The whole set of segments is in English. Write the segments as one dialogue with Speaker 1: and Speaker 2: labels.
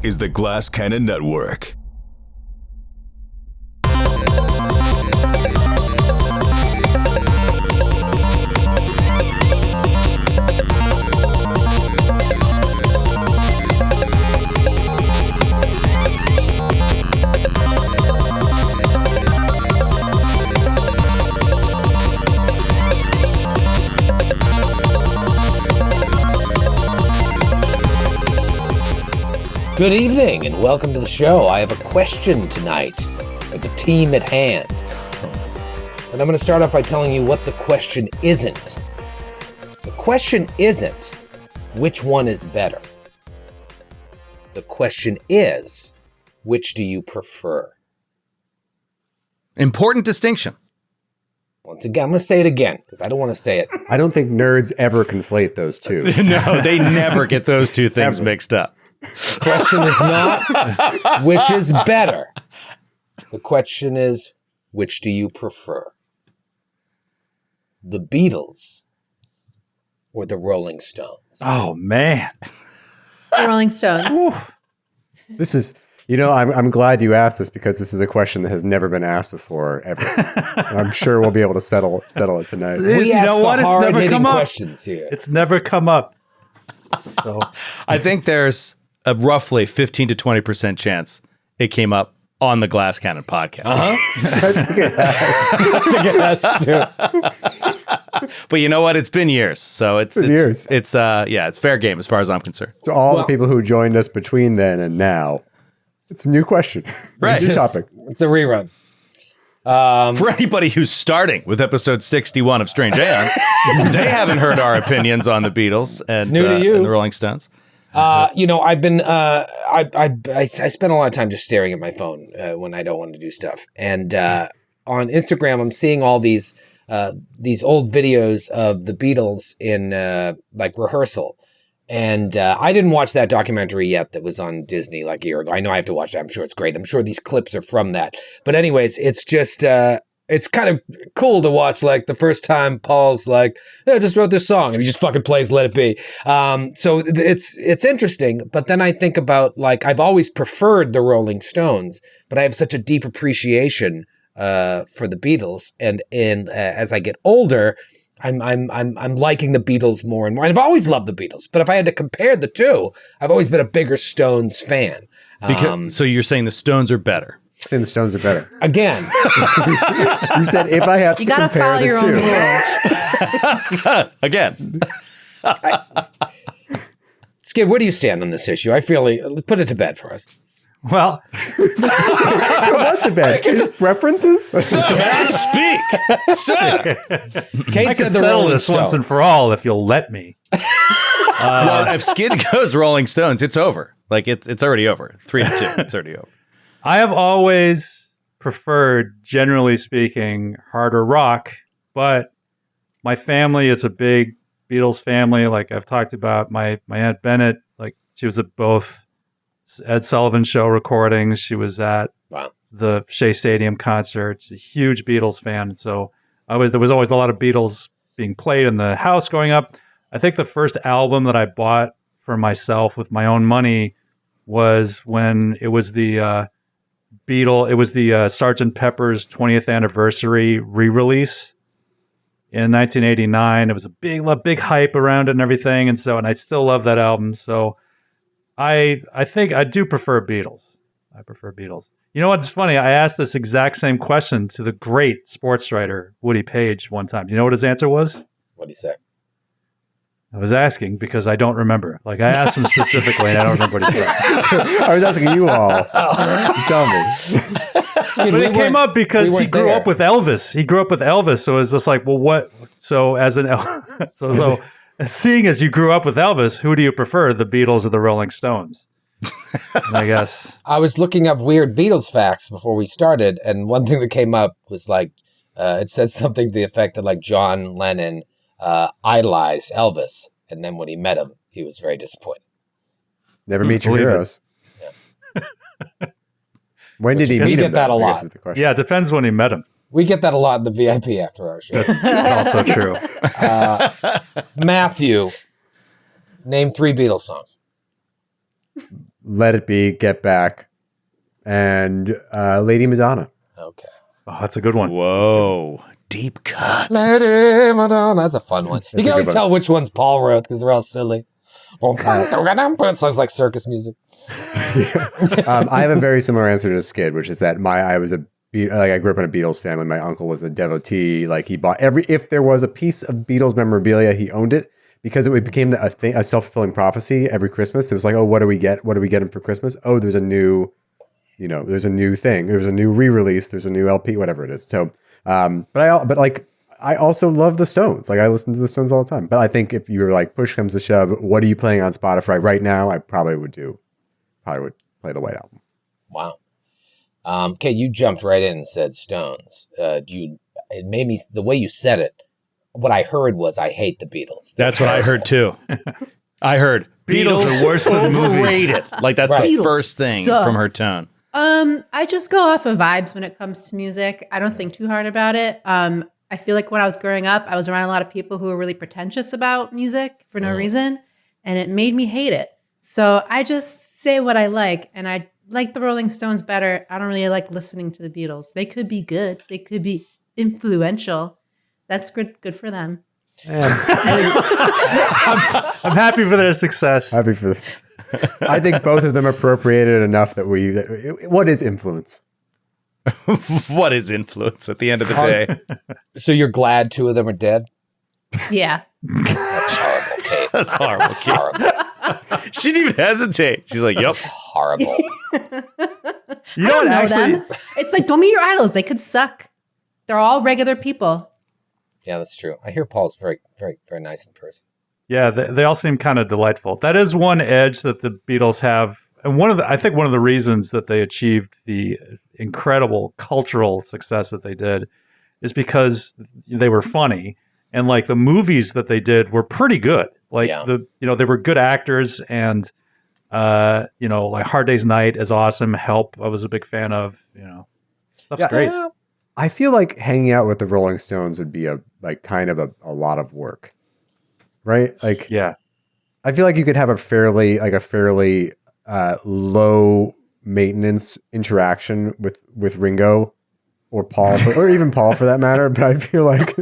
Speaker 1: is the Glass Cannon Network.
Speaker 2: Good evening and welcome to the show. I have a question tonight for the team at hand. And I'm going to start off by telling you what the question isn't. The question isn't which one is better. The question is, which do you prefer?
Speaker 3: Important distinction.
Speaker 2: Once again, I'm going to say it again because I don't want to say it.
Speaker 4: I don't think nerds ever conflate those two.
Speaker 3: No, they never get those two things mixed up.
Speaker 2: The question is not which is better. The question is, which do you prefer? The Beatles or the Rolling Stones?
Speaker 5: Oh, man.
Speaker 6: The Rolling Stones.
Speaker 4: This is, I'm glad you asked this because this is a question that has never been asked before, ever. And I'm sure we'll be able to settle it tonight.
Speaker 2: We asked the hard-hitting questions here.
Speaker 5: It's never come up. So
Speaker 3: I think there's a roughly 15 to 20% chance it came up on the Glass Cannon podcast.
Speaker 4: I think it has.
Speaker 3: But you know what? It's been years. So it's fair game as far as I'm concerned.
Speaker 4: To all the people who joined us between then and now, it's a new question.
Speaker 3: Right.
Speaker 4: It's a new topic.
Speaker 2: It's a rerun.
Speaker 3: For anybody who's starting with episode 61 of Strange Aeons, they haven't heard our opinions on the Beatles and,
Speaker 2: new to you.
Speaker 3: And the Rolling Stones.
Speaker 2: I've been, I spend a lot of time just staring at my phone when I don't want to do stuff. And on Instagram, I'm seeing all these old videos of the Beatles in rehearsal. And I didn't watch that documentary yet that was on Disney like a year ago. I know I have to watch that. I'm sure it's great. I'm sure these clips are from that. But anyways, it's just... it's kind of cool to watch, like, the first time Paul's like, I just wrote this song, and he just fucking plays Let It Be. So it's interesting, but then I think about, like, I've always preferred the Rolling Stones, but I have such a deep appreciation for the Beatles, and as I get older, I'm liking the Beatles more and more. And I've always loved the Beatles, but if I had to compare the two, I've always been a bigger Stones fan.
Speaker 3: So you're saying the Stones are better?
Speaker 4: Saying the Stones are better.
Speaker 2: Again.
Speaker 4: You said if I have to compare
Speaker 6: follow
Speaker 4: the
Speaker 6: your
Speaker 4: two.
Speaker 6: own rules.
Speaker 3: Again.
Speaker 2: Skid, where do you stand on this issue? I feel like, put it to bed for us.
Speaker 5: well,
Speaker 4: What to bed? Just preferences?
Speaker 3: Sir, may I speak? Sir!
Speaker 2: Kate
Speaker 5: I
Speaker 2: said
Speaker 5: can
Speaker 2: the
Speaker 5: settle
Speaker 2: Rolling
Speaker 5: this
Speaker 2: Stones.
Speaker 5: once and for all if you'll let me.
Speaker 3: Well, if Skid goes Rolling Stones, it's over. Like, it's already over. 3-2. It's already over.
Speaker 5: I have always preferred, generally speaking, harder rock, but my family is a big Beatles family. Like I've talked about, my Aunt Bennett, like she was at both Ed Sullivan Show recordings. She was at the Shea Stadium concert. She's a huge Beatles fan. And so there was always a lot of Beatles being played in the house growing up. I think the first album that I bought for myself with my own money was when it was the Sgt. Pepper's 20th anniversary re-release in 1989. It was a big hype around it and everything, and I still love that album. So I think I do prefer Beatles. I prefer Beatles. You know what's funny? I asked this exact same question to the great sports writer Woody Page one time. Do you know what his answer was?
Speaker 2: What do you say?
Speaker 5: I was asking because I don't remember. Like I asked him specifically, and I don't remember what he said.
Speaker 4: I was asking you all. Tell me.
Speaker 5: But it came up because he grew up with Elvis. He grew up with Elvis, so it's just like, well, what? So as an so seeing as you grew up with Elvis, who do you prefer, the Beatles or the Rolling Stones? And I guess
Speaker 2: I was looking up weird Beatles facts before we started, and one thing that came up was like it said something to the effect that like John Lennon idolized Elvis, and then when he met him, he was very disappointed.
Speaker 4: Never meet your heroes.
Speaker 2: Yeah.
Speaker 4: When did he meet him?
Speaker 2: We get that a lot.
Speaker 5: Yeah, it depends when he met him.
Speaker 2: We get that a lot in the VIP after our show.
Speaker 5: That's also true.
Speaker 2: Matthew, name 3 Beatles songs.
Speaker 4: Let It Be, Get Back, and Lady Madonna.
Speaker 2: Okay.
Speaker 5: Oh, that's a good one.
Speaker 3: Whoa. Deep cut.
Speaker 2: Lady Madonna. That's a fun one. You
Speaker 4: a
Speaker 2: can always
Speaker 4: good
Speaker 2: tell which ones Paul wrote because they're all silly. It sounds like circus music.
Speaker 4: I have a very similar answer to Skid, which is that I grew up in a Beatles family. My uncle was a devotee. Like he bought if there was a piece of Beatles memorabilia, he owned it because it became a self-fulfilling prophecy every Christmas. It was like, oh, what do we get? What do we get him for Christmas? Oh, there's a new thing. There's a new re-release. There's a new LP, whatever it is. So, I also love the Stones. Like I listen to the Stones all the time. But I think if you were like push comes to shove, what are you playing on Spotify right now? I probably would play the White Album.
Speaker 2: Wow. Okay, you jumped right in and said Stones. It made me, the way you said it, what I heard was I hate the Beatles.
Speaker 3: That's what I heard too. I heard
Speaker 5: Beatles are worse than movies.
Speaker 3: overrated. Like that's the
Speaker 6: Beatles
Speaker 3: first thing
Speaker 6: suck.
Speaker 3: from her tone.
Speaker 6: I just go off of vibes when it comes to music. I don't think too hard about it. I feel like when I was growing up, I was around a lot of people who were really pretentious about music for no reason, and it made me hate it. So I just say what I like, and I like the Rolling Stones better. I don't really like listening to the Beatles. They could be good. They could be influential. That's good for them.
Speaker 5: I'm happy for their success.
Speaker 4: I think both of them appropriated enough that what is influence?
Speaker 3: What is influence at the end of the day?
Speaker 2: So you're glad two of them are dead?
Speaker 6: Yeah.
Speaker 2: That's horrible, Kate.
Speaker 3: That's horrible.
Speaker 2: That's horrible.
Speaker 3: She didn't even hesitate. She's like, yep.
Speaker 2: Horrible.
Speaker 5: You know what? Actually,
Speaker 6: them. It's like, don't meet your idols. They could suck. They're all regular people.
Speaker 2: Yeah, that's true. I hear Paul's very, very, very nice in person.
Speaker 5: yeah, they all seem kind of delightful. That is one edge that the Beatles have. And I think one of the reasons that they achieved the incredible cultural success that they did is because they were funny, and like the movies that they did were pretty good. Like they were good actors, and like Hard Day's Night is awesome. Help, I was a big fan of. Stuff's great.
Speaker 4: I feel like hanging out with the Rolling Stones would be a lot of work, right? Like,
Speaker 5: Yeah.
Speaker 4: I feel like you could have a fairly low maintenance interaction with Ringo or Paul, or even Paul for that matter. But I feel like,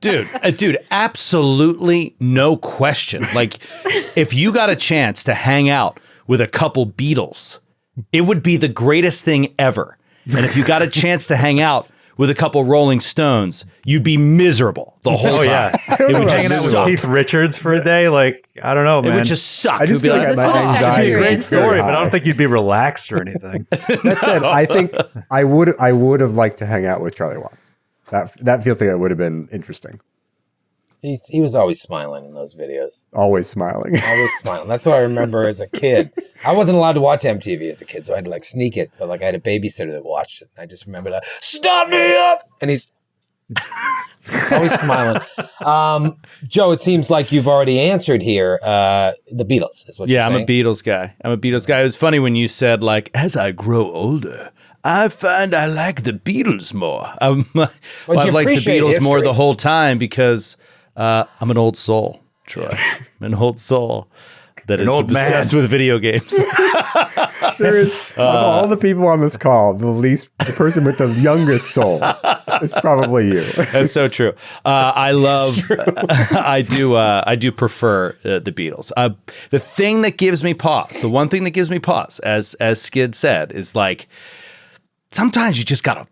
Speaker 3: dude, absolutely no question. Like, if you got a chance to hang out with a couple Beatles, it would be the greatest thing ever. And if you got a chance to hang out with a couple Rolling Stones, you'd be miserable the whole time.
Speaker 5: Yeah.
Speaker 3: It would
Speaker 5: Hanging out
Speaker 3: just
Speaker 5: with
Speaker 3: suck.
Speaker 5: Keith Richards for a day, like, I don't know, man.
Speaker 3: It would just suck.
Speaker 4: I just
Speaker 3: It would
Speaker 4: feel
Speaker 3: be
Speaker 4: like
Speaker 6: Is this
Speaker 4: my
Speaker 6: what
Speaker 4: anxiety
Speaker 6: affected your
Speaker 4: rate's
Speaker 6: answer?
Speaker 4: very
Speaker 5: story, but I
Speaker 4: high.
Speaker 5: don't think you'd be relaxed or anything.
Speaker 4: That said, I think I would have liked to hang out with Charlie Watts. That feels like it would have been interesting.
Speaker 2: He was always smiling in those videos.
Speaker 4: Always smiling.
Speaker 2: Always smiling. That's what I remember as a kid. I wasn't allowed to watch MTV as a kid, so I had to like sneak it. But like I had a babysitter that watched it. And I just remember that, stop me up! And he's always smiling. Joe, it seems like you've already answered here. The Beatles is what you're saying.
Speaker 3: I'm a Beatles guy. It was funny when you said, like, as I grow older, I find I like the Beatles more. I've liked the
Speaker 2: appreciate
Speaker 3: Beatles more
Speaker 2: history.
Speaker 3: the whole time because I'm an old soul, Troy. I'm an old soul that is
Speaker 5: old man.
Speaker 3: obsessed with video games.
Speaker 4: There is of all the people on this call, the person with the youngest soul is probably you.
Speaker 3: That's so true. I do prefer the Beatles. The thing that gives me pause, the one thing that gives me pause, as Skid said, is like sometimes you just gotta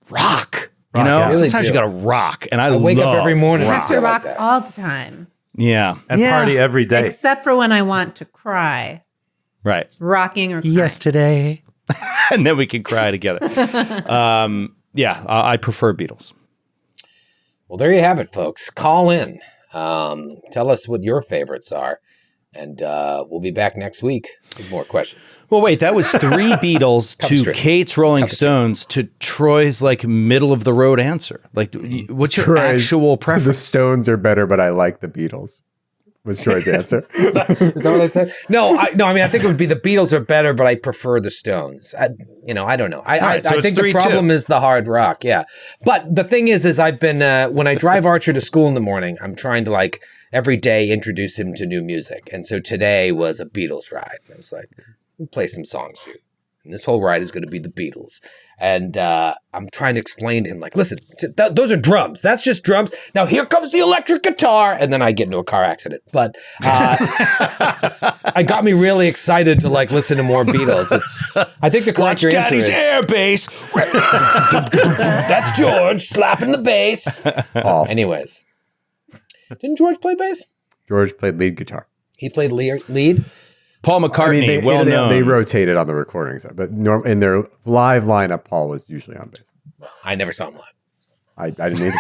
Speaker 3: rock. You know,
Speaker 2: I really
Speaker 3: sometimes you
Speaker 2: do.
Speaker 3: gotta rock, and I
Speaker 2: wake up every morning.
Speaker 6: I
Speaker 3: Rock.
Speaker 6: have to
Speaker 2: I like
Speaker 6: rock
Speaker 2: that.
Speaker 6: all the time,
Speaker 3: Yeah,
Speaker 5: And party every day.
Speaker 6: except for when I want to cry.
Speaker 3: right.
Speaker 6: It's rocking or crying.
Speaker 3: Yesterday, and then we can cry together. I prefer Beatles.
Speaker 2: Well, there you have it, folks. Call in. Tell us what your favorites are. And we'll be back next week with more questions.
Speaker 3: Well, wait, that was 3 Beatles to
Speaker 2: straight.
Speaker 3: Kate's Rolling Stones to Troy's like middle of the road answer. Like, what's your
Speaker 4: Troy's-
Speaker 3: actual
Speaker 4: The
Speaker 3: preference?
Speaker 4: Stones are better, but I like the Beatles. Was Troy's answer.
Speaker 2: Is that what I said? No, I mean, I think it would be the Beatles are better, but I prefer the Stones. I don't know.
Speaker 3: right, so
Speaker 2: I
Speaker 3: it's
Speaker 2: think the
Speaker 3: 3-2.
Speaker 2: problem is the hard rock. Yeah. But the thing is I've been, when I drive Archer to school in the morning, I'm trying to like every day introduce him to new music. And so today was a Beatles ride. And I was like, we'll play some songs for you. And this whole ride is going to be the Beatles. And I'm trying to explain to him, like, listen, those are drums. That's just drums. Now here comes the electric guitar. And then I get into a car accident. But I got me really excited to, like, listen to more Beatles. I think the correct answer is
Speaker 3: air bass.
Speaker 2: that's George slapping the bass.
Speaker 4: Oh.
Speaker 2: Anyways, didn't George play bass?
Speaker 4: George played lead guitar.
Speaker 2: He played lead.
Speaker 3: Paul McCartney, well known.
Speaker 4: They rotated on the recordings, but in their live lineup, Paul was usually on bass.
Speaker 2: I never saw him live.
Speaker 4: I didn't either.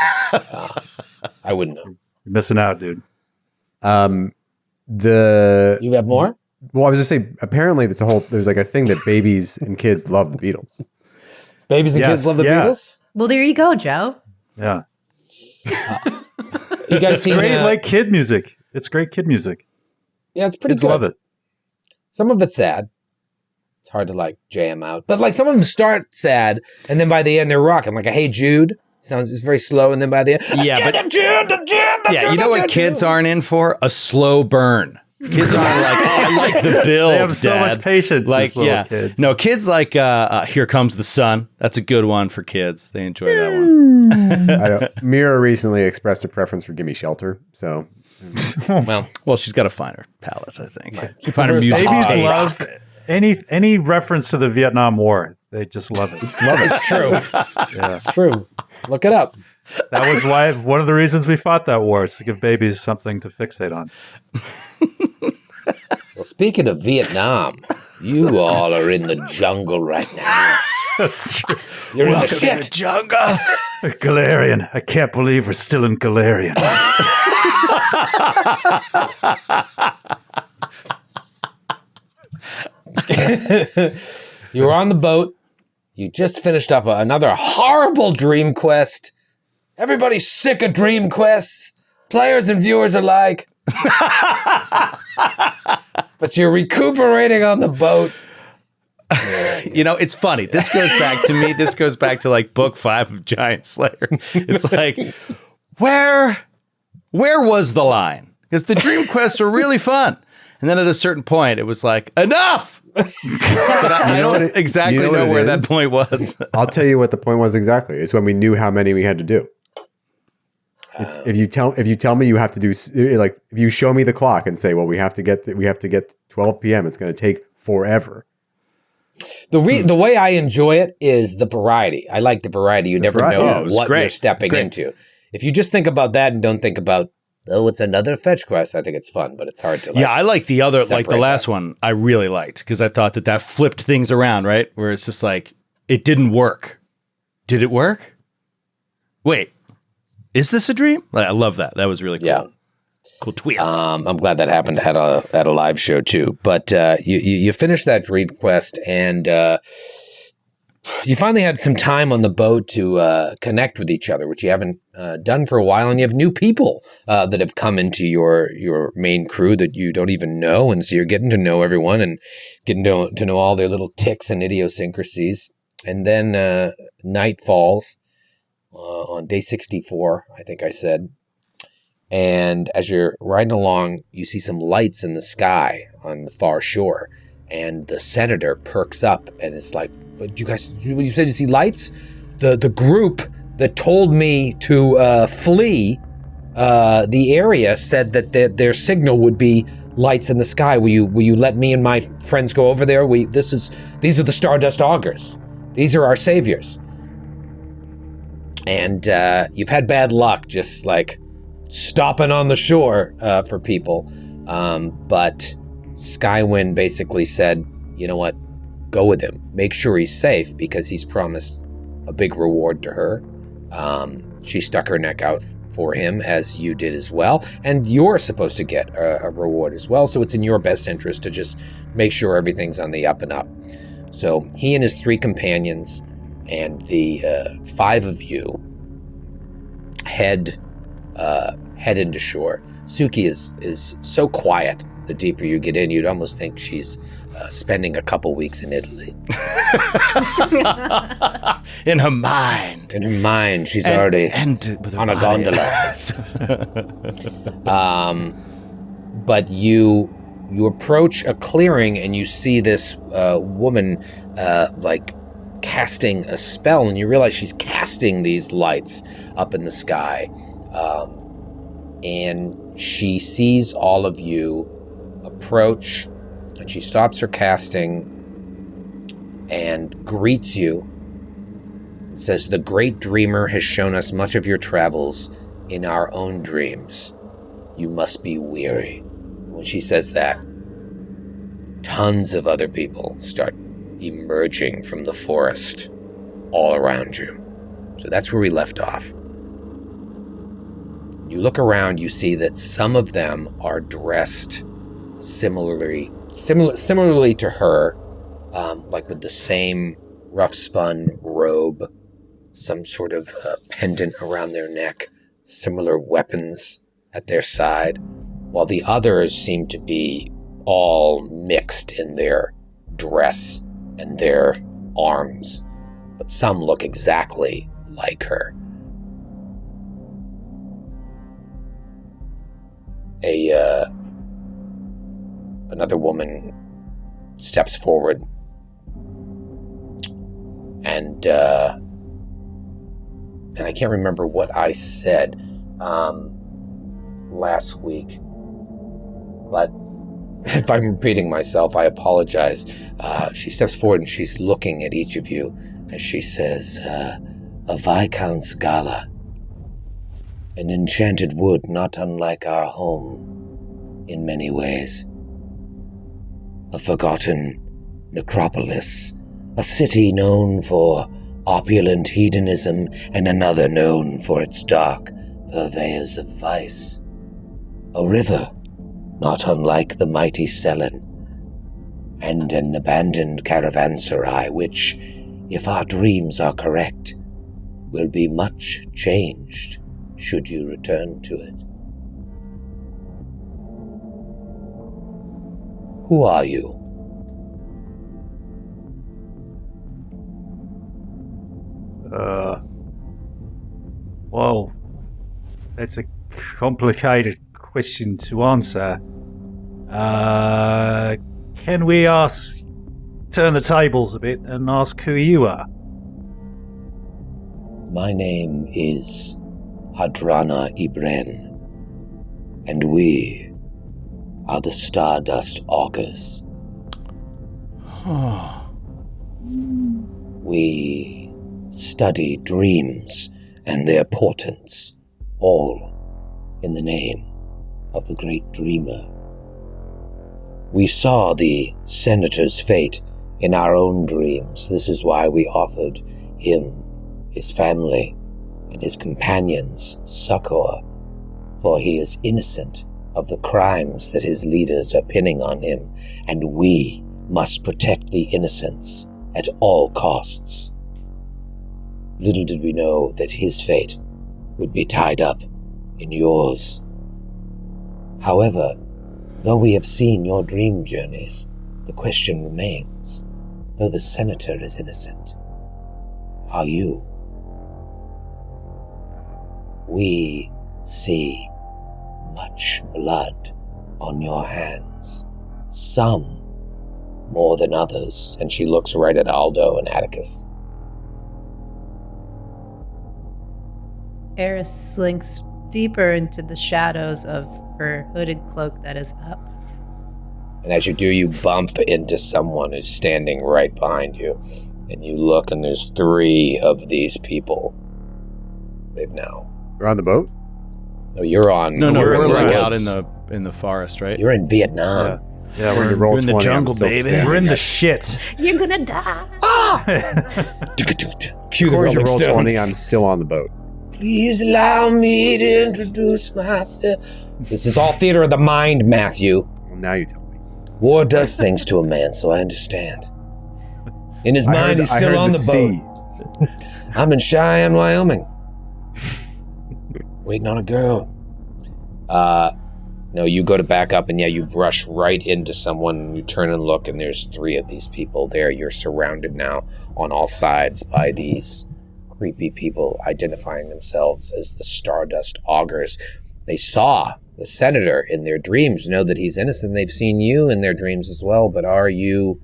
Speaker 2: I wouldn't know.
Speaker 5: You're missing out, dude.
Speaker 2: You have more?
Speaker 4: Well, I was just saying. Apparently, there's like a thing that babies and kids love the Beatles.
Speaker 2: Babies and kids love the Beatles?
Speaker 6: Well, there you go, Joe.
Speaker 5: Yeah.
Speaker 2: You guys seen
Speaker 5: Great, like kid music. It's great kid music.
Speaker 2: Yeah, it's pretty
Speaker 5: Kids
Speaker 2: good.
Speaker 5: love it.
Speaker 2: Some of it's sad. It's hard to, like, jam out. But, like, some of them start sad, and then by the end they're rocking. Like a Hey Jude sounds just very slow, and then by the end,
Speaker 3: Yeah, but you know what kids aren't in for? A slow burn. Kids aren't like, oh, I like the build.
Speaker 5: They have so
Speaker 3: Dad.
Speaker 5: much patience.
Speaker 3: Like,
Speaker 5: Like, little kids.
Speaker 3: No, kids like Here Comes the Sun. That's a good one for kids. They enjoy that one.
Speaker 4: Mira recently expressed a preference for "Gimme Shelter," so
Speaker 3: Well, she's got to find her palette, I think. She find her music
Speaker 5: Babies
Speaker 3: taste.
Speaker 5: love any reference to the Vietnam War. They just love it.
Speaker 2: It's true.
Speaker 5: Yeah.
Speaker 2: It's true. Look it up.
Speaker 5: That was why one of the reasons we fought that war is to give babies something to fixate on.
Speaker 2: Well, speaking of Vietnam, you all are in the jungle right now.
Speaker 5: That's true.
Speaker 2: You're in the shit.
Speaker 3: jungle.
Speaker 5: Galarian. I can't believe we're still in Galarian.
Speaker 2: You were on the boat. You just finished up another horrible dream quest. Everybody's sick of dream quests. Players and viewers alike. But you're recuperating on the boat.
Speaker 3: You know, it's funny. This goes back to me. This goes back to like book 5 of Giant Slayer. It's like, where was the line? Because the dream quests were really fun. And then at a certain point, it was like, enough! But I don't exactly know where that point was.
Speaker 4: I'll tell you what the point was exactly. It's when we knew how many we had to do. It's if you tell me you have to do, like, if you show me the clock and say, well, we have to get 12 p.m. It's going to take forever.
Speaker 2: The way I enjoy it is the variety. I like the variety. You never know what
Speaker 3: great.
Speaker 2: you're stepping into. If you just think about that and don't think about, oh, it's another fetch quest, I think it's fun, but it's hard to, like,
Speaker 3: Yeah, I like the other, like the
Speaker 2: separate
Speaker 3: last
Speaker 2: that.
Speaker 3: one, I really liked because I thought that flipped things around, right? Where it's just like, it didn't work. Did it work? Wait, is this a dream? Like, I love that. That was really cool.
Speaker 2: Yeah.
Speaker 3: Cool twist.
Speaker 2: I'm glad that happened at a live show too. But you finished that dream quest, and you finally had some time on the boat to connect with each other, which you haven't done for a while. And you have new people that have come into your main crew that you don't even know, and so you're getting to know everyone and getting to know all their little tics and idiosyncrasies. And then night falls on day 64, I think I said. And as you're riding along, you see some lights in the sky on the far shore. And the senator perks up and it's like, "What, you guys, you said you see lights? The group that told me to flee the area said that their signal would be lights in the sky. Will you let me and my friends go over there? These are the Stardust Augurs. These are our saviors." And you've had bad luck, just like stopping on the shore for people. But Skywind basically said, you know what, go with him. Make sure he's safe because he's promised a big reward to her. She stuck her neck out for him, as you did as well. And you're supposed to get a reward as well. So it's in your best interest to just make sure everything's on the up and up. So he and his 3 companions and the 5 of you head into shore. Suki is so quiet. The deeper you get in, you'd almost think she's spending a couple weeks in Italy.
Speaker 3: In her mind.
Speaker 2: In her mind, she's already
Speaker 3: with her
Speaker 2: on a
Speaker 3: body.
Speaker 2: gondola. But you You approach a clearing and you see this woman like casting a spell, and you realize she's casting these lights up in the sky. And she sees all of you approach, and she stops her casting and greets you. It says, "The great dreamer has shown us much of your travels in our own dreams. You must be weary." When she says that, tons of other people start emerging from the forest all around you. So that's where we left off. You look around, you see that some of them are dressed similarly to her, like with the same rough-spun robe, some sort of pendant around their neck, similar weapons at their side, while the others seem to be all mixed in their dress and their arms, but some look exactly like her. Another woman steps forward and I can't remember what I said last week, but if I'm repeating myself, I apologize. She steps forward and she's looking at each of you as she says, "A Viscount's Gala. An enchanted wood not unlike our home in many ways. A forgotten necropolis, a city known for opulent hedonism and another known for its dark purveyors of vice. A river not unlike the mighty Selen, and an abandoned caravanserai which, if our dreams are correct, will be much changed should you return to it. Who are you?"
Speaker 5: Well, that's a complicated question to answer. Can we turn the tables a bit and ask who you are?
Speaker 2: My name is Hadrana Ibren, and we are the Stardust Augurs. We study dreams and their portents, all in the name of the great dreamer. We saw the senator's fate in our own dreams. This is why we offered him, his family, and his companions succor, for he is innocent of the crimes that his leaders are pinning on him, and we must protect the innocents at all costs. Little did we know that his fate would be tied up in yours. However, though we have seen your dream journeys, the question remains, though the senator is innocent, are you? We see much blood on your hands, some more than others, and she looks right at Aldo and Atticus.
Speaker 6: Eris slinks deeper into the shadows of her hooded cloak that is up.
Speaker 2: And as you do, you bump into someone who's standing right behind you. And you look, and there's 3 of these people. They've now...
Speaker 4: You're on the boat?
Speaker 2: No, you're on...
Speaker 3: No, we're
Speaker 2: in
Speaker 3: like
Speaker 2: the
Speaker 3: out
Speaker 2: woods.
Speaker 3: in the forest, right?
Speaker 2: You're in Vietnam.
Speaker 5: Yeah,
Speaker 4: When you roll
Speaker 3: we're in the
Speaker 4: 20, I'm
Speaker 3: jungle,
Speaker 4: still
Speaker 3: baby.
Speaker 4: standing.
Speaker 5: we're in the shit.
Speaker 6: You're gonna die.
Speaker 2: Cue the
Speaker 4: Before you
Speaker 2: Rolling
Speaker 4: roll 20, I'm
Speaker 2: Stones.
Speaker 4: still on the boat.
Speaker 2: Please allow me to introduce myself. This is all theater of the mind, Matthew.
Speaker 4: Well, now you tell me.
Speaker 2: War does things to a man, so I understand. In his mind, he's
Speaker 4: I
Speaker 2: still
Speaker 4: heard
Speaker 2: on the
Speaker 4: sea.
Speaker 2: boat. I'm in Cheyenne, Wyoming. Waiting on a girl. No, you go to back up, and yeah, you brush right into someone, and you turn and look, and there's 3 of these people there. You're surrounded now on all sides by these creepy people identifying themselves as the Stardust Augurs. They saw the senator in their dreams know that he's innocent. They've seen you in their dreams as well, but are you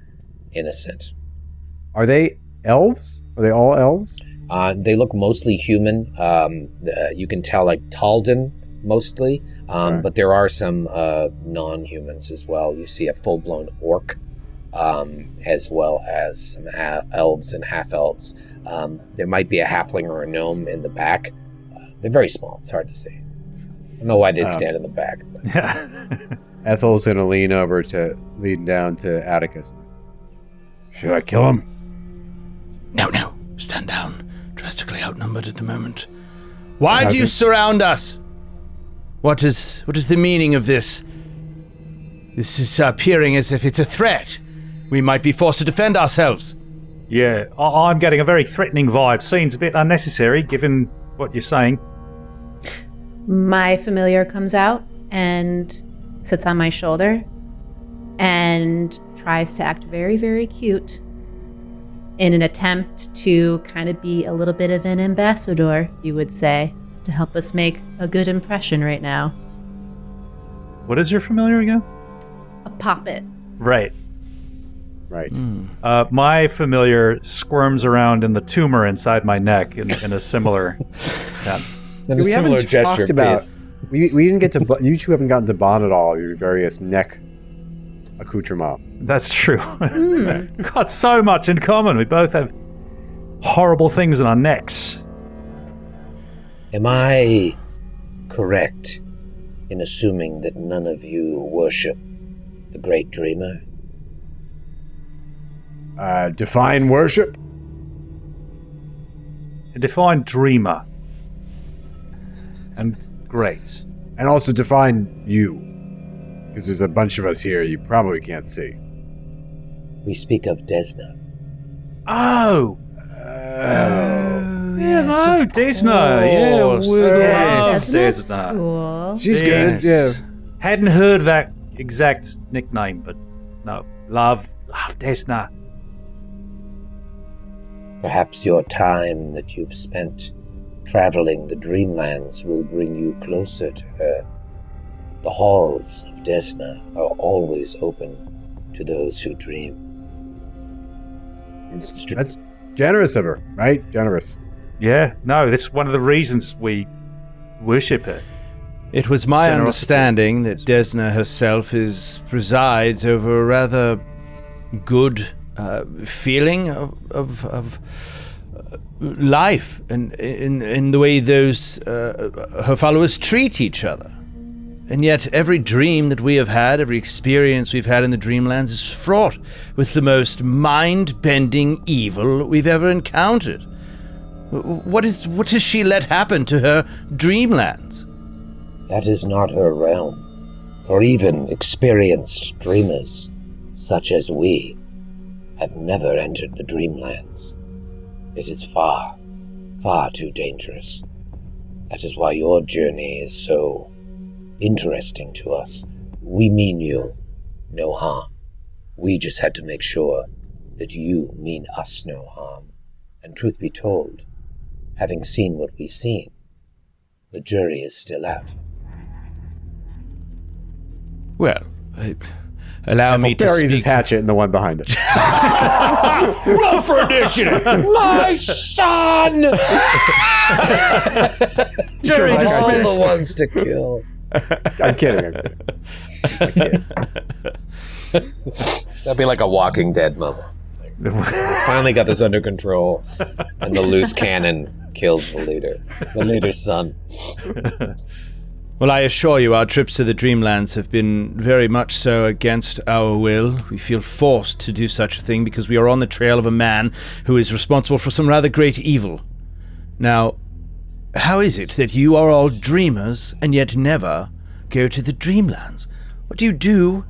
Speaker 2: innocent?
Speaker 4: Are they elves? Are they all elves?
Speaker 2: They look mostly human. You can tell, like, Talden, mostly. But there are some non-humans as well. You see a full-blown orc, as well as some elves and half-elves. There might be a halfling or a gnome in the back. They're very small. It's hard to see. I don't know why they'd stand in the back. But.
Speaker 4: Ethel's going to lean down to Atticus. Should I kill him?
Speaker 3: No. Stand down. Drastically outnumbered at the moment. Why do you surround us? What is the meaning of this? This is appearing as if it's a threat. We might be forced to defend ourselves.
Speaker 5: Yeah, I'm getting a very threatening vibe. Seems a bit unnecessary, given what you're saying.
Speaker 6: My familiar comes out and sits on my shoulder and tries to act very, very cute in an attempt to kind of be a little bit of an ambassador, you would say, to help us make a good impression right now.
Speaker 5: What is your familiar again?
Speaker 6: A poppet.
Speaker 5: Right. My familiar squirms around in the tumor inside my neck in a similar...
Speaker 2: And a similar gesture, please.
Speaker 4: We didn't get to... You two haven't gotten to bond at all, your various neck accoutrements.
Speaker 5: That's true. We've got so much in common. We both have horrible things in our necks.
Speaker 2: Am I correct in assuming that none of you worship the Great Dreamer?
Speaker 4: Define worship?
Speaker 5: A defined dreamer. And great.
Speaker 4: And also define you. Because there's a bunch of us here you probably can't see.
Speaker 2: We speak of Desna.
Speaker 5: Oh! Desna. Yeah, we love Desna.
Speaker 6: Cool.
Speaker 4: She's good, yeah.
Speaker 5: Hadn't heard that exact nickname, but no. Love Desna.
Speaker 2: Perhaps your time that you've spent traveling the Dreamlands will bring you closer to her. The halls of Desna are always open to those who dream.
Speaker 4: That's generous of her, right? Generous.
Speaker 5: Yeah, no, that's one of the reasons we worship her.
Speaker 3: It was my
Speaker 5: Generosity.
Speaker 3: understanding that Desna herself presides over a rather good feeling of life and in the way those her followers treat each other. And yet every dream that we have had, every experience we've had in the Dreamlands is fraught with the most mind-bending evil we've ever encountered. What has she let happen to her Dreamlands?
Speaker 2: That is not her realm. For even experienced dreamers, such as we, have never entered the Dreamlands. It is far, far too dangerous. That is why your journey is so interesting to us. We mean you no harm. We just had to make sure that you mean us no harm. And truth be told, having seen what we've seen, the jury is still out.
Speaker 3: Well, allow me to
Speaker 4: buries
Speaker 3: speak.
Speaker 4: his hatchet in the one behind it.
Speaker 3: Roll for initiative!
Speaker 2: My son!
Speaker 4: Jury
Speaker 2: All
Speaker 4: dismissed.
Speaker 2: the ones to kill.
Speaker 4: I'm kidding.
Speaker 2: That'd be like a Walking Dead moment. We finally got this under control, and the loose cannon kills the leader's son.
Speaker 3: Well, I assure you, our trips to the Dreamlands have been very much so against our will. We feel forced to do such a thing because we are on the trail of a man who is responsible for some rather great evil. Now, how is it that you are all dreamers and yet never go to the Dreamlands? What do you do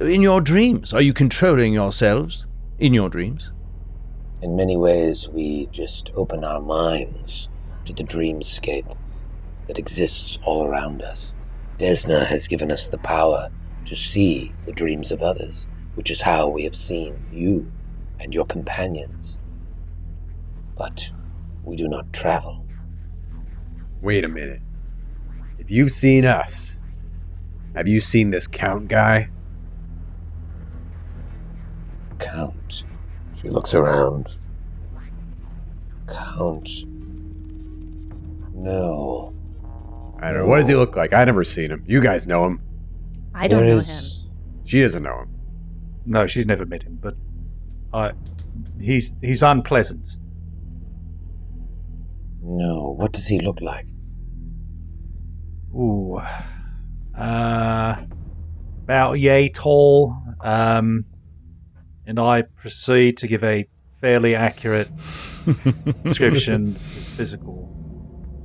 Speaker 3: in your dreams? Are you controlling yourselves in your dreams?
Speaker 2: In many ways, we just open our minds to the dreamscape that exists all around us. Desna has given us the power to see the dreams of others, which is how we have seen you and your companions. But we do not travel.
Speaker 4: Wait a minute. if you've seen us, have you seen this Count guy?
Speaker 2: Count. She looks around. Count. No.
Speaker 4: I don't know. What does he look like? I never seen him. You guys know him.
Speaker 6: I don't know him.
Speaker 4: She doesn't know him.
Speaker 5: No, she's never met him, but he's unpleasant.
Speaker 2: No. What does he look like?
Speaker 5: Ooh. About yay tall. And I proceed to give a fairly accurate description of his physical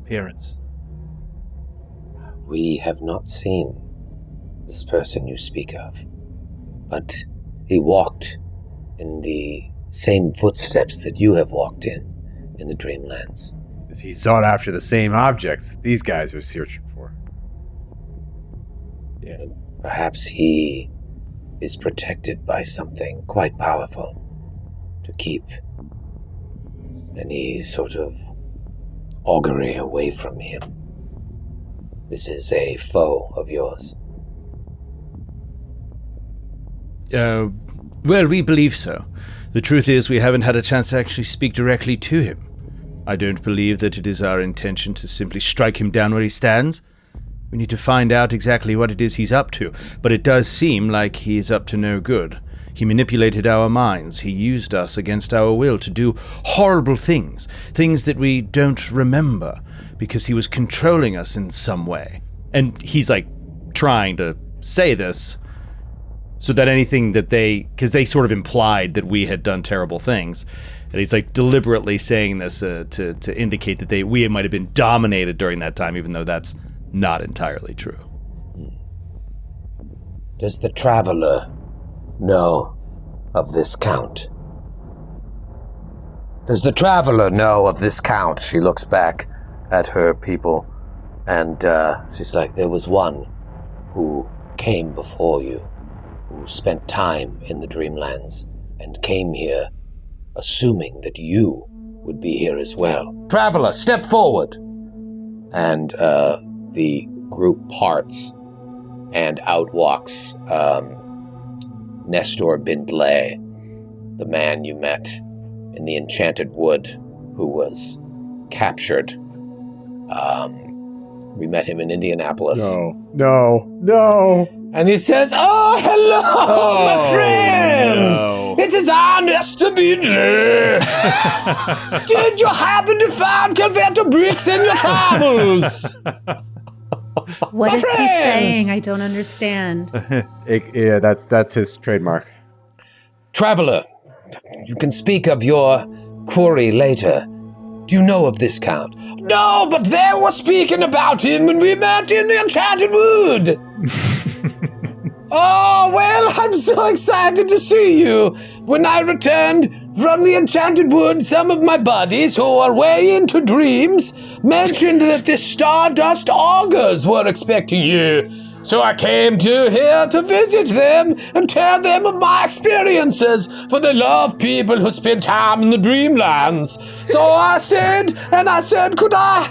Speaker 5: appearance.
Speaker 2: We have not seen this person you speak of, but he walked in the same footsteps that you have walked in the Dreamlands.
Speaker 4: He sought after the same objects that these guys are searching for.
Speaker 5: Yeah.
Speaker 2: Perhaps he is protected by something quite powerful to keep any sort of augury away from him. This is a foe of yours.
Speaker 3: Well, we believe so. The truth is, we haven't had a chance to actually speak directly to him. I don't believe that it is our intention to simply strike him down where he stands. We need to find out exactly what it is he's up to, but it does seem like he is up to no good. He manipulated our minds. He used us against our will to do horrible things, things that we don't remember, because he was controlling us in some way. And he's like trying to say this so that anything that because they sort of implied that we had done terrible things. And he's like deliberately saying this to indicate that we might have been dominated during that time, even though that's not entirely true.
Speaker 2: Does the Traveler know of this Count? Does the Traveler know of this Count? She looks back at her people, and she's like, there was one who came before you, who spent time in the Dreamlands, and came here assuming that you would be here as well. Traveler, step forward! And the group parts, and out walks Nestor Bindley, the man you met in the Enchanted Wood, who was captured. We met him in Indianapolis.
Speaker 4: No.
Speaker 2: And he says, "Oh, hello, my friends!
Speaker 3: No.
Speaker 2: It is I, Nestor Bindley. Did you happen to find Calvetta bricks in your travels?"
Speaker 6: What
Speaker 2: My
Speaker 6: is he
Speaker 2: friends!
Speaker 6: saying? I don't understand.
Speaker 4: Yeah, that's his trademark.
Speaker 2: Traveler, you can speak of your quarry later. Do you know of this Count? No, but they were speaking about him when we met in the Enchanted Wood. Oh, well, I'm so excited to see you. When I returned from the Enchanted Wood, some of my buddies who are way into dreams mentioned that the Stardust Augurs were expecting you. So I came here to visit them and tell them of my experiences, for they love people who spend time in the Dreamlands. So I said, could I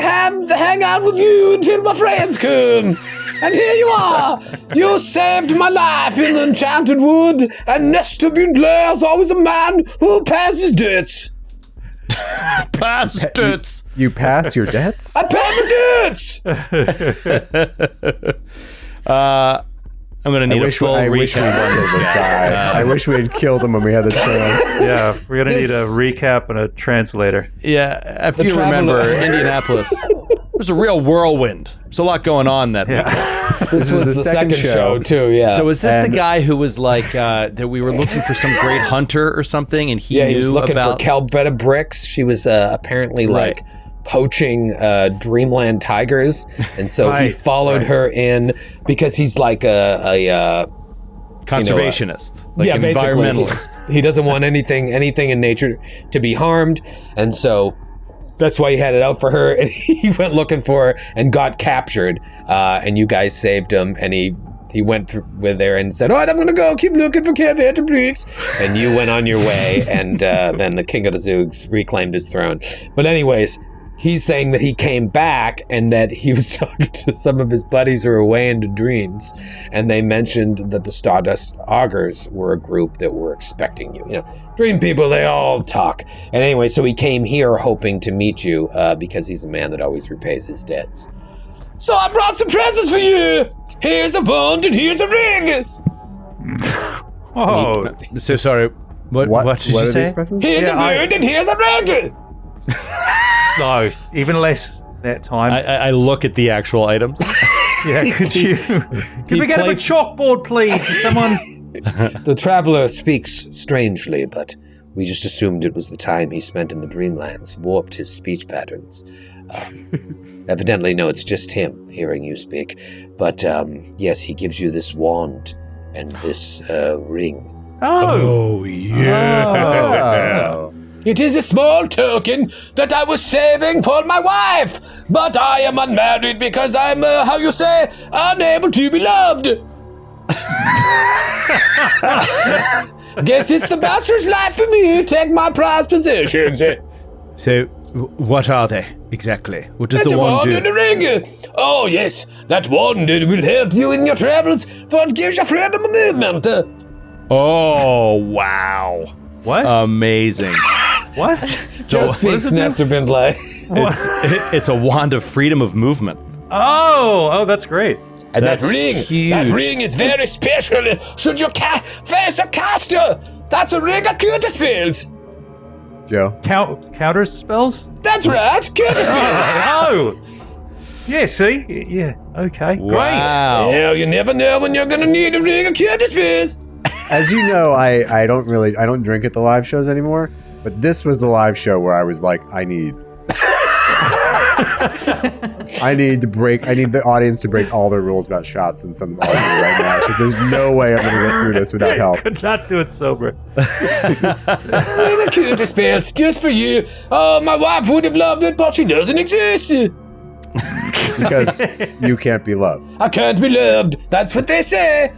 Speaker 2: hang out with you until my friends come? And here you are. You saved my life in the Enchanted Wood, and Nestor Bindley is always a man who passes debts.
Speaker 3: Pass toots!
Speaker 4: You pass your debts?
Speaker 2: I pay my debts.
Speaker 3: I'm gonna need a full
Speaker 4: I wish we
Speaker 3: recap
Speaker 4: had
Speaker 3: on
Speaker 4: killed
Speaker 3: this guy.
Speaker 4: I wish we had killed him when we had the chance.
Speaker 5: Yeah, we're gonna need a recap and a translator.
Speaker 3: Yeah, if
Speaker 2: The
Speaker 3: you
Speaker 2: Traveler.
Speaker 3: remember, Indianapolis, it was a real whirlwind. There's a lot going on that week.
Speaker 2: This was the second show, too, yeah.
Speaker 3: So is this the guy who was like, that we were looking for some great hunter or something, and he
Speaker 2: Yeah,
Speaker 3: knew
Speaker 2: he was looking
Speaker 3: about...
Speaker 2: for Calvetta bricks. She was apparently like poaching Dreamland tigers, and so he followed her in because he's like a
Speaker 3: Conservationist, like
Speaker 2: yeah, basically.
Speaker 3: environmentalist.
Speaker 2: He doesn't want anything in nature to be harmed, and so that's why he had it out for her, and he went looking for her and got captured, and you guys saved him, and he went with her and said, all right, I'm going to go keep looking for Calvetta bricks, and you went on your way, and then the King of the Zoogs reclaimed his throne. But anyways, he's saying that he came back and that he was talking to some of his buddies who are away into dreams, and they mentioned that the Stardust Augurs were a group that were expecting you. You know, dream people, they all talk. And anyway, so he came here hoping to meet you because he's a man that always repays his debts. So I brought some presents for you. Here's a wand and here's a ring.
Speaker 5: Oh,
Speaker 3: So sorry. What did you
Speaker 4: are
Speaker 3: say?
Speaker 4: these presents?
Speaker 2: Here's a
Speaker 5: Yeah,
Speaker 2: bird and here's a ring.
Speaker 5: no, even less that time.
Speaker 3: I look at the actual items.
Speaker 5: Yeah, could you? Can we get him a chalkboard, please? Someone.
Speaker 2: The traveler speaks strangely, but we just assumed it was the time he spent in the Dreamlands warped his speech patterns. Evidently, no, it's just him hearing you speak. But yes, he gives you this wand and this ring.
Speaker 5: Oh,
Speaker 4: Oh.
Speaker 2: It is a small token that I was saving for my wife, but I am unmarried because I'm, unable to be loved. Guess it's the bachelor's life for me. Take my prized possessions.
Speaker 3: So, what are they exactly? What does
Speaker 2: It's
Speaker 3: the
Speaker 2: a
Speaker 3: wand
Speaker 2: wand
Speaker 3: do?
Speaker 2: and a ring. Oh, yes, that wand will help you in your travels, for it gives you freedom of movement.
Speaker 3: Oh, wow.
Speaker 5: what?
Speaker 3: Amazing.
Speaker 5: what?
Speaker 2: Just speaks Nestor Bindley.
Speaker 3: It's a wand of freedom of movement.
Speaker 5: Oh, that's great.
Speaker 2: And
Speaker 3: That's
Speaker 2: that
Speaker 3: huge.
Speaker 2: ring is very special. Should you face a caster, that's a ring of cuter spells.
Speaker 4: Joe.
Speaker 5: Counter spells?
Speaker 2: That's right, cuter spells.
Speaker 5: Oh. Yeah. See. Yeah. Okay. Great.
Speaker 3: Wow.
Speaker 2: Well, you never know when you're gonna need a ring of cuter spells.
Speaker 4: As you know, I don't drink at the live shows anymore, but this was the live show where I was like, I need the audience to break all their rules about shots and some audio right now, because there's no way I'm gonna get through this without help.
Speaker 5: Could not do it sober.
Speaker 2: Ring of cuter spells just for you. Oh, my wife would have loved it, but she doesn't exist.
Speaker 4: Because you can't be loved.
Speaker 2: I can't be loved. That's what they say.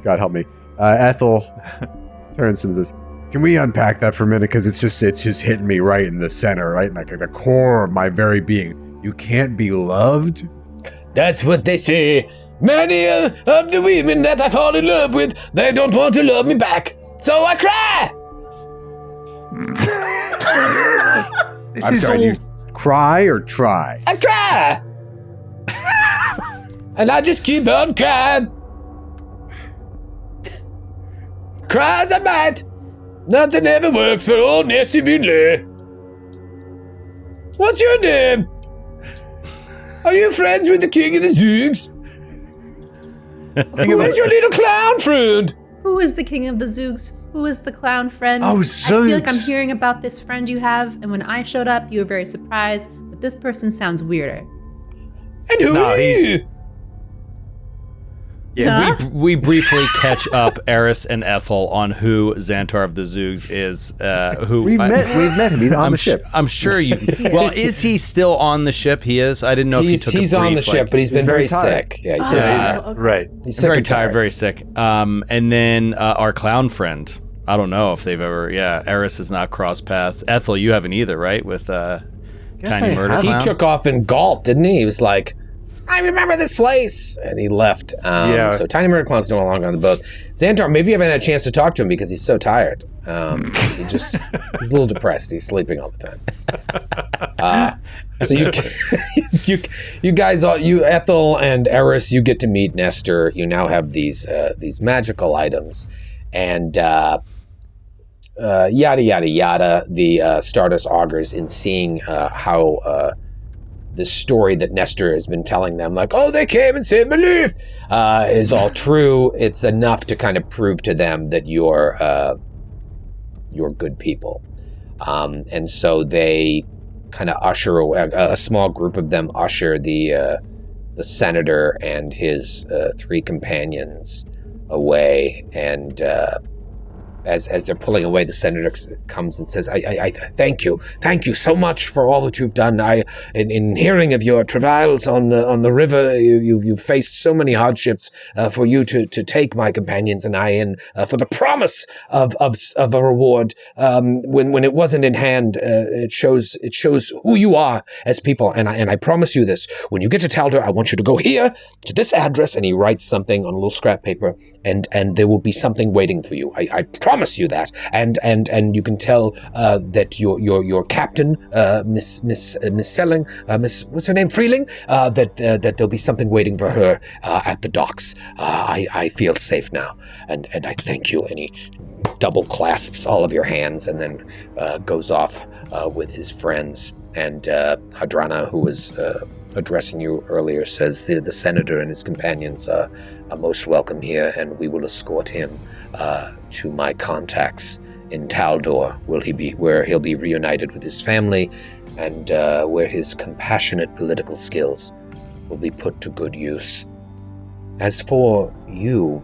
Speaker 4: God help me. Ethel turns to him and says, "Can we unpack that for a minute? Because it's just hitting me right in the center, right in like the core of my very being. You can't be loved."
Speaker 2: That's what they say. Many of the women that I fall in love with, they don't want to love me back. So I cry.
Speaker 4: I'm sorry, do you cry or try?
Speaker 2: I cry. And I just keep on crying. Cry as I might. Nothing ever works for old Nasty Binley. What's your name? Are you friends with the king of the Zoogs? Where's your little clown friend?
Speaker 6: Who is the king of the Zoogs? Who is the clown friend?
Speaker 5: Oh,
Speaker 6: I feel like I'm
Speaker 5: Zoogs.
Speaker 6: hearing about this friend you have, and when I showed up, you were very surprised, but this person sounds weirder.
Speaker 2: And who
Speaker 5: No,
Speaker 2: are
Speaker 5: he's-
Speaker 2: you?
Speaker 5: Yeah.
Speaker 6: Huh?
Speaker 3: We briefly catch up Eris and Ethel on who Xantar of the Zoogs is.
Speaker 4: We've met him. He's on the ship.
Speaker 3: I'm sure you. Well, is he still on the ship? He is. I didn't know if he took
Speaker 2: He's
Speaker 3: a
Speaker 2: on the
Speaker 3: brief,
Speaker 2: ship, but he's been
Speaker 4: very
Speaker 2: very
Speaker 4: tired.
Speaker 2: sick. Yeah, he's very tired.
Speaker 6: okay.
Speaker 5: Right.
Speaker 2: He's sick
Speaker 3: very
Speaker 2: and
Speaker 3: tired, very sick. And then our clown friend. I don't know if they've ever. Yeah, Eris has not crossed paths. Ethel, you haven't either, right? With
Speaker 4: I
Speaker 3: Tiny Murder
Speaker 4: have.
Speaker 2: He
Speaker 3: Clown.
Speaker 2: took off in Galt, didn't he? He was like, I remember this place. And he left.
Speaker 5: Yeah.
Speaker 2: So Tiny Murder Clown's no longer on the boat. Xantar, maybe you haven't had a chance to talk to him because he's so tired. He's a little depressed. He's sleeping all the time. So you guys, Ethel and Eris, you get to meet Nestor. You now have these magical items. And yada, yada, yada. The Stardust Augurs, in seeing how the story that Nestor has been telling them, like, oh, they came and saved my life, is all true. It's enough to kind of prove to them that you're good people. And so they kind of usher away, a small group of them usher the senator and his 3 companions away, and as they're pulling away, the senator comes and says, I thank you so much for all that you've done. In hearing of your travails on the river, you've faced so many hardships, for you to take my companions and I in, for the promise of a reward, when it wasn't in hand. It shows who you are as people, and I promise you this: when you get to Taldor, I want you to go here to this address, and he writes something on a little scrap paper, and there will be something waiting for you. I promise you that, and you can tell that your captain, Miss Selling, what's her name, Freeling, that there'll be something waiting for her at the docks. I feel safe now, and I thank you. And he double clasps all of your hands, and then goes off with his friends. And Hadrana, who was addressing you earlier, says the senator and his companions are most welcome here, and we will escort him to my contacts in Taldor, where he'll be reunited with his family, and where his compassionate political skills will be put to good use. As for you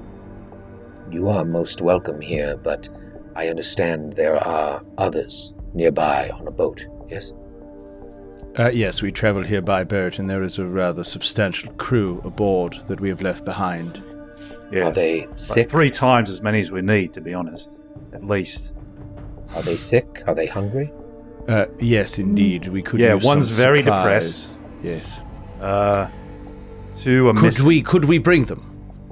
Speaker 2: are most welcome here, but I understand there are others nearby on a boat, yes?
Speaker 3: Yes, we travel here by boat, and there is a rather substantial crew aboard that we have left behind.
Speaker 5: Yeah.
Speaker 2: Are they sick?
Speaker 5: 3 times as many as we need, to be honest. At least.
Speaker 2: Are they sick? Are they hungry?
Speaker 3: Yes, indeed. We could.
Speaker 5: Yeah,
Speaker 3: use
Speaker 5: one's
Speaker 3: some
Speaker 5: very
Speaker 3: supplies.
Speaker 5: depressed.
Speaker 3: Yes.
Speaker 5: 2 are missing.
Speaker 3: Could we bring them?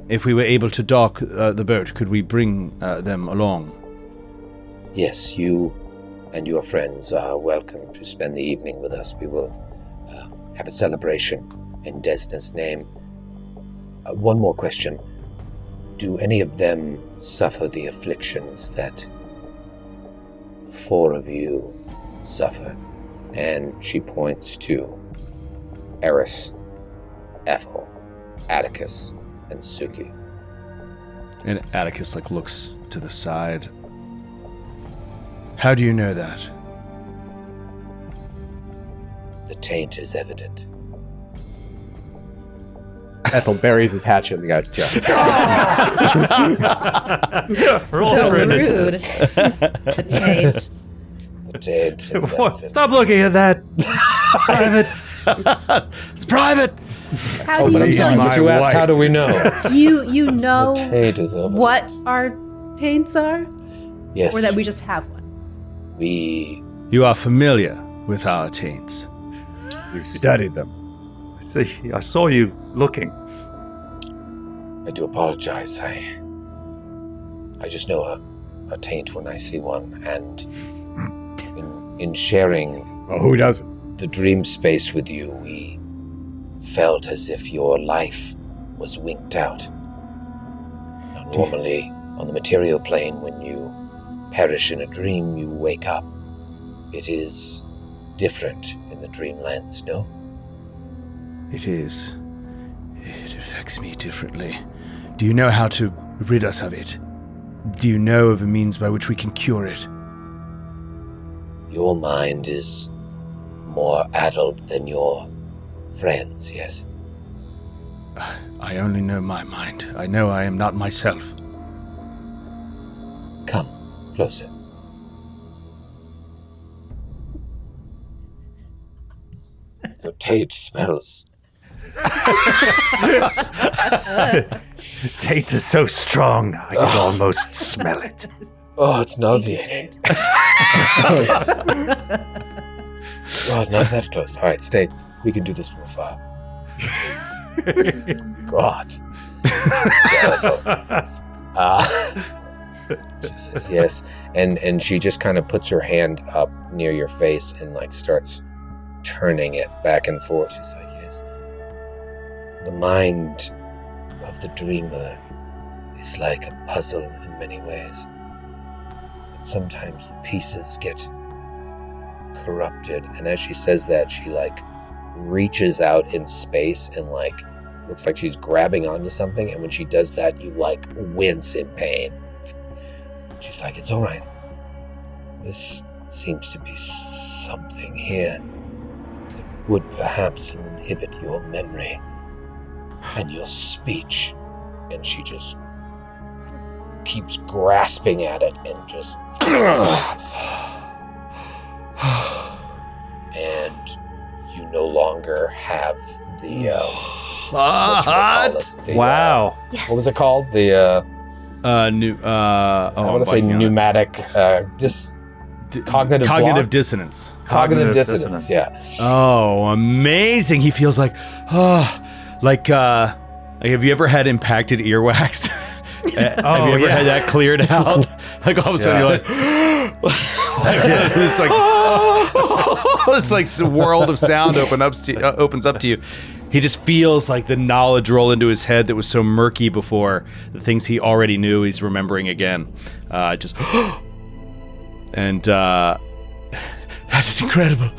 Speaker 3: If we were able to dock the boat, could we bring them along?
Speaker 2: Yes, you and your friends are welcome to spend the evening with us. We will have a celebration in Desna's name. One more question. Do any of them suffer the afflictions that the 4 of you suffer? And she points to Eris, Ethel, Atticus, and Suki.
Speaker 3: And Atticus looks to the side. How do you know that?
Speaker 2: The taint is evident.
Speaker 4: Ethel buries his hatchet in the guy's chest.
Speaker 6: So rude. The taint.
Speaker 2: The taint is evident.
Speaker 5: Stop looking at that. Private.
Speaker 3: It's private.
Speaker 6: How
Speaker 2: Oh,
Speaker 6: do
Speaker 2: but I'm
Speaker 6: you
Speaker 2: sorry,
Speaker 6: know?
Speaker 2: but you asked, how do we know?
Speaker 6: You know
Speaker 2: The taint is evident.
Speaker 6: what our taints are?
Speaker 2: Yes.
Speaker 6: Or that we just have one?
Speaker 2: We
Speaker 3: You are familiar with our taints.
Speaker 4: We've studied them.
Speaker 5: See, I saw you looking.
Speaker 2: I do apologize. I just know a taint when I see one, and in sharing
Speaker 4: Well, who doesn't?
Speaker 2: the dream space with you, we felt as if your life was winked out. Now, normally, on the material plane, when you perish in a dream, you wake up. It is different in the dream lens, no?
Speaker 3: It is. It affects me differently. Do you know how to rid us of it? Do you know of a means by which we can cure it?
Speaker 2: Your mind is more addled than your friends, yes?
Speaker 3: I only know my mind. I know I am not myself.
Speaker 2: Come, closer. Your taint smells.
Speaker 5: Taint is so strong, I can almost smell it.
Speaker 2: Oh, it's nauseating. God, not that close. All right, stay. We can do this from afar. God. It's terrible. She says yes, and she just kind of puts her hand up near your face and starts turning it back and forth. She's like, yes. The mind of the dreamer is like a puzzle in many ways. And sometimes the pieces get corrupted. And as she says that, she reaches out in space and looks like she's grabbing onto something. And when she does that, you wince in pain. She's like, it's all right. This seems to be something here that would perhaps inhibit your memory and your speech. And she just keeps grasping at it and just... and you no longer have the... whatchamacallit,
Speaker 5: Wow.
Speaker 6: Yes.
Speaker 2: what was it called? The... I want to say pneumatic... cognitive block?
Speaker 3: dissonance.
Speaker 2: Cognitive dissonance, yeah.
Speaker 3: Oh, amazing. He feels like, like have you ever had impacted earwax? Have you ever had that cleared out? Like all of a sudden you're like, it's like, it's like a world of sound opens up to you. He just feels like the knowledge roll into his head that was so murky before. The things he already knew, he's remembering again. And that is incredible.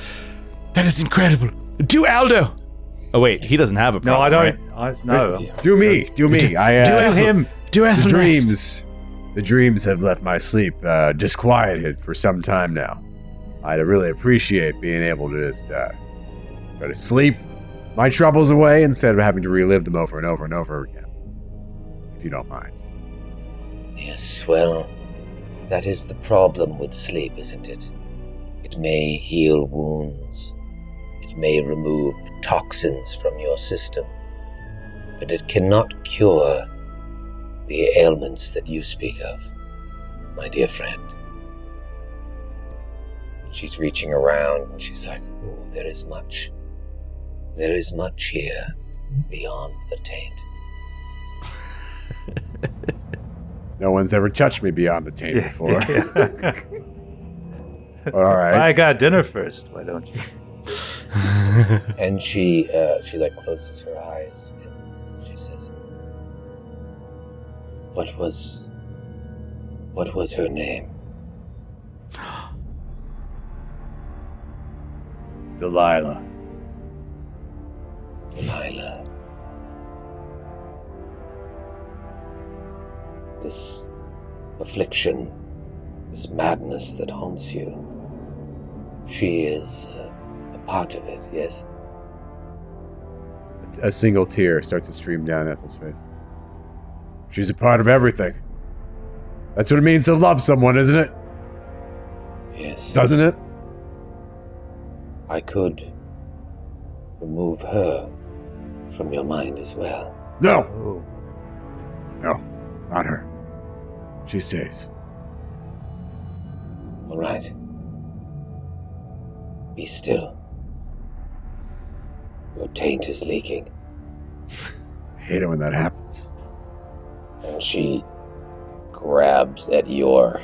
Speaker 3: That is incredible. Do Aldo. Oh wait, he doesn't have a problem.
Speaker 5: No, I
Speaker 3: right?
Speaker 5: don't. No.
Speaker 4: Do me.
Speaker 3: Do
Speaker 5: him.
Speaker 3: Do
Speaker 4: The
Speaker 3: Ethel
Speaker 4: the dreams have left my sleep disquieted for some time now. I'd really appreciate being able to just go to sleep, my troubles away, instead of having to relive them over and over and over again. If you don't mind.
Speaker 7: Yes, well, that is the problem with sleep, isn't it? It may heal wounds. It may remove toxins from your system. But it cannot cure the ailments that you speak of, my dear friend. She's reaching around and she's like, oh, there is much here beyond the taint.
Speaker 4: No one's ever touched me beyond the taint before. All right.
Speaker 5: I got dinner first. Why don't you?
Speaker 7: And she like closes her eyes and she says, What was her name?
Speaker 4: Delilah.
Speaker 7: Delilah. This affliction, this madness that haunts you, she is a part of it, yes?
Speaker 4: A single tear starts to stream down Ethel's face. She's a part of everything. That's what it means to love someone, isn't it?
Speaker 7: Yes.
Speaker 4: Doesn't it?
Speaker 7: I could remove her from your mind as well.
Speaker 4: No!
Speaker 5: Oh.
Speaker 4: No, not her. She stays.
Speaker 7: All right. Be still. Your taint is leaking.
Speaker 4: I hate it when that happens.
Speaker 7: And she grabs at your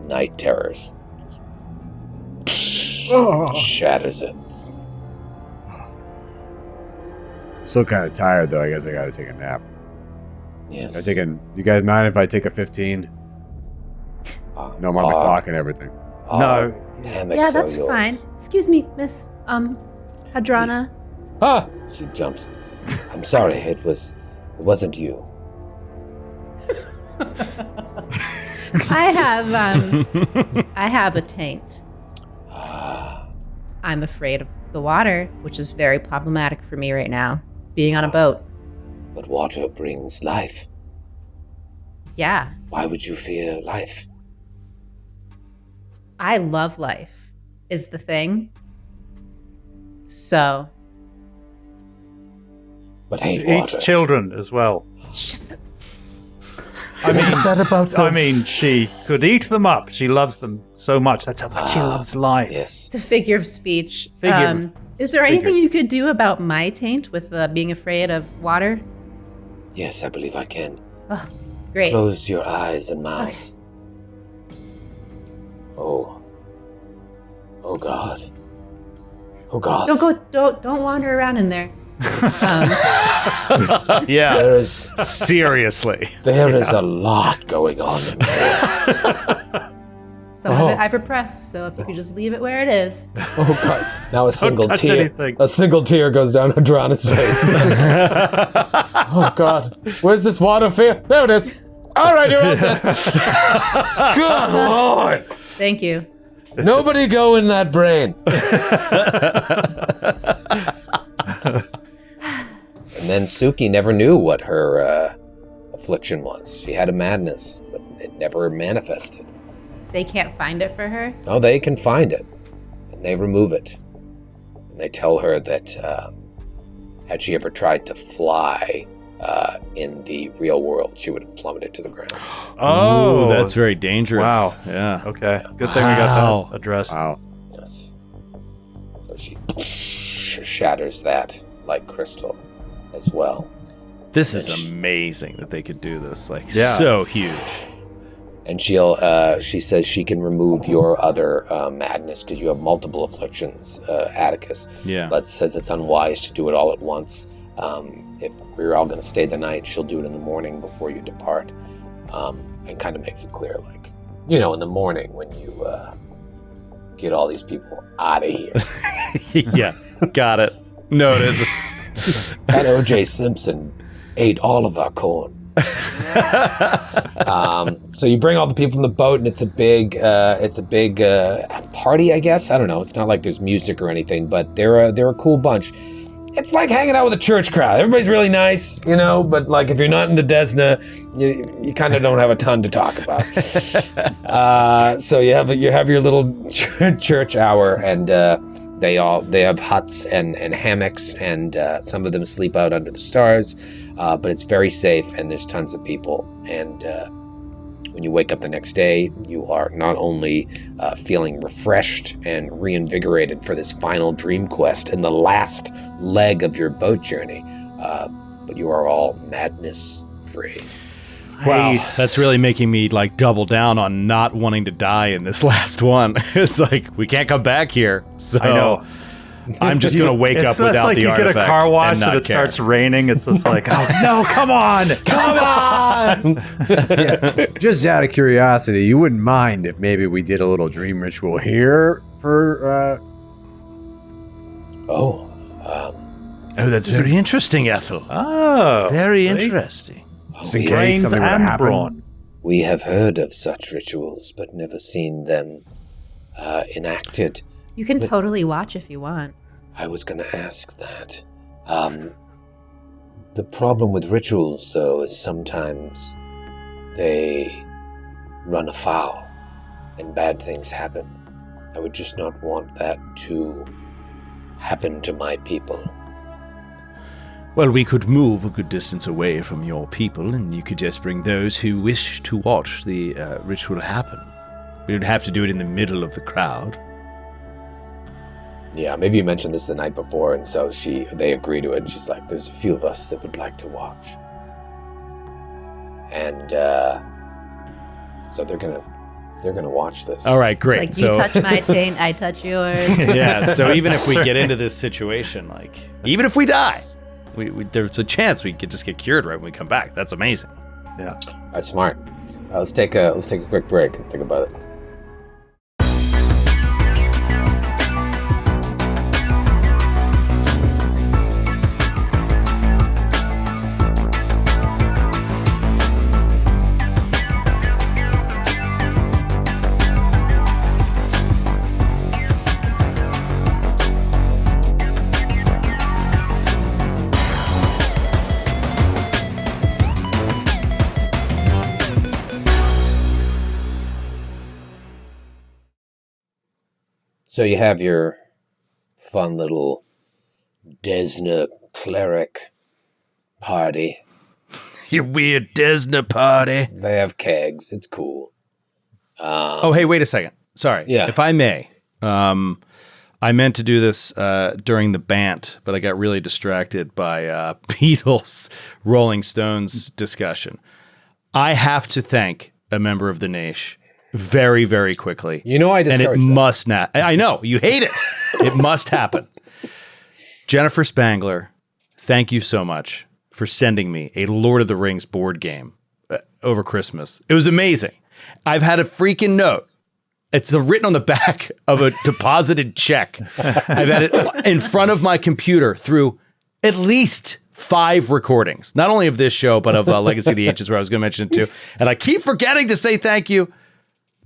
Speaker 7: night terrors. Shatters it.
Speaker 4: Still kind of tired, though. I guess I gotta take a nap.
Speaker 7: Yes.
Speaker 4: Do you guys mind if I take a 15? No, I'm on the clock and everything.
Speaker 5: No.
Speaker 7: Hammocks
Speaker 6: Yeah, that's
Speaker 7: are yours.
Speaker 6: fine. Excuse me, Miss Hadrana.
Speaker 2: Ah!
Speaker 7: She jumps. I'm sorry, it wasn't you.
Speaker 6: I have a taint. I'm afraid of the water, which is very problematic for me right now, being on a boat.
Speaker 7: But water brings life.
Speaker 6: Yeah,
Speaker 7: Why would you fear life?
Speaker 6: I love life, is the thing. So,
Speaker 7: But hate
Speaker 5: She
Speaker 7: water.
Speaker 5: eats children as well.
Speaker 6: it's just,
Speaker 5: I mean, she could eat them up. She loves them so much. That's how much she loves life.
Speaker 7: Yes.
Speaker 6: it's a figure of speech.
Speaker 5: Figure.
Speaker 6: Is there anything you could do about my taint with being afraid of water?
Speaker 7: Yes, I believe I can.
Speaker 6: Oh, great.
Speaker 7: Close your eyes and mouths. Oh. Oh God. Oh God.
Speaker 6: Don't wander around in there.
Speaker 3: Yeah.
Speaker 7: There is
Speaker 3: Seriously.
Speaker 7: a lot going on in there.
Speaker 6: Some of it I've repressed, so if you could just leave it where it is.
Speaker 2: Oh God! Now a single
Speaker 5: touch
Speaker 2: tear.
Speaker 5: anything.
Speaker 2: A single tear goes down Adrana's face. Oh God! Where's this water fear? There it is. All right, you're all set. Good Lord!
Speaker 6: Thank you.
Speaker 2: Nobody go in that brain. And then Suki never knew what her affliction was. She had a madness, but it never manifested.
Speaker 6: They can't find it for her?
Speaker 2: Oh, they can find it, and they remove it. And they tell her that had she ever tried to fly in the real world, she would have plummeted to the ground.
Speaker 5: Oh,
Speaker 3: that's very dangerous.
Speaker 5: Wow.
Speaker 3: Yeah.
Speaker 5: Okay. Good thing we got that addressed.
Speaker 4: Wow.
Speaker 2: Yes. So she shatters that like crystal as well.
Speaker 3: This is amazing that they could do this. Like,
Speaker 5: Yeah.
Speaker 3: so huge.
Speaker 2: And she says she can remove your other madness because you have multiple afflictions, Atticus.
Speaker 3: Yeah.
Speaker 2: But says it's unwise to do it all at once. If we're all going to stay the night, she'll do it in the morning before you depart. And kind of makes it clear, like, in the morning when you get all these people out of here.
Speaker 3: Yeah. Got it. Noted.
Speaker 2: That O.J. Simpson ate all of our corn. So you bring all the people from the boat, and it's a big party, I guess. I don't know. It's not like there's music or anything, but they're a cool bunch. It's like hanging out with a church crowd. Everybody's really nice, but like if you're not into Desna, you kind of don't have a ton to talk about. So you have your little church hour, and they have huts and hammocks, and some of them sleep out under the stars. But it's very safe, and there's tons of people. And when you wake up the next day, you are not only feeling refreshed and reinvigorated for this final dream quest and the last leg of your boat journey, but you are all madness free.
Speaker 3: Wow,
Speaker 5: Nice.
Speaker 3: that's really making me like double down on not wanting to die in this last one. It's like we can't come back here, so
Speaker 5: I know.
Speaker 3: I'm just gonna wake up
Speaker 5: It's
Speaker 3: without
Speaker 5: like
Speaker 3: the
Speaker 5: you
Speaker 3: artifact
Speaker 5: get a car wash
Speaker 3: and
Speaker 5: and
Speaker 3: not
Speaker 5: it
Speaker 3: care.
Speaker 5: starts raining. It's just like, oh no, come on.
Speaker 4: Just out of curiosity, you wouldn't mind if maybe we did a little dream ritual here for
Speaker 3: Oh, that's very interesting, Ethel.
Speaker 5: Oh,
Speaker 3: Very
Speaker 5: see?
Speaker 3: interesting.
Speaker 4: just in
Speaker 2: we-
Speaker 4: case
Speaker 5: Brains
Speaker 4: something would
Speaker 5: and
Speaker 4: happen.
Speaker 5: brawn.
Speaker 2: We have heard of such rituals, but never seen them enacted.
Speaker 6: You can totally watch if you want.
Speaker 2: I was going to ask that. The problem with rituals, though, is sometimes they run afoul and bad things happen. I would just not want that to happen to my people.
Speaker 3: Well, we could move a good distance away from your people, and you could just bring those who wish to watch the ritual happen. We would have to do it in the middle of the crowd.
Speaker 2: Yeah, maybe you mentioned this the night before, and so they agree to it, and she's like, there's a few of us that would like to watch. And so they're gonna watch this.
Speaker 3: All right, great.
Speaker 6: Like you touch my taint, I touch yours.
Speaker 3: Yeah, so even if we get into this situation, like, even if we die, we there's a chance we could just get cured right when we come back. That's amazing.
Speaker 5: Yeah.
Speaker 2: That's smart. Let's take a quick break and think about it. So you have your fun little Desna cleric party.
Speaker 3: Your weird Desna party.
Speaker 2: They have kegs. It's cool.
Speaker 3: Oh, hey, wait a second. Sorry.
Speaker 2: Yeah.
Speaker 3: If I may, I meant to do this during the Bant, but I got really distracted by Beatles, Rolling Stones discussion. I have to thank a member of the Naish very, very quickly.
Speaker 2: You know I discourage
Speaker 3: And it
Speaker 2: that.
Speaker 3: must not. I know. You hate it. It must happen. Jennifer Spangler, thank you so much for sending me a Lord of the Rings board game over Christmas. It was amazing. I've had a freaking note. It's written on the back of a deposited check. I've had it in front of my computer through at least 5 recordings, not only of this show, but of Legacy of the Ancients, where I was going to mention it too. And I keep forgetting to say thank you.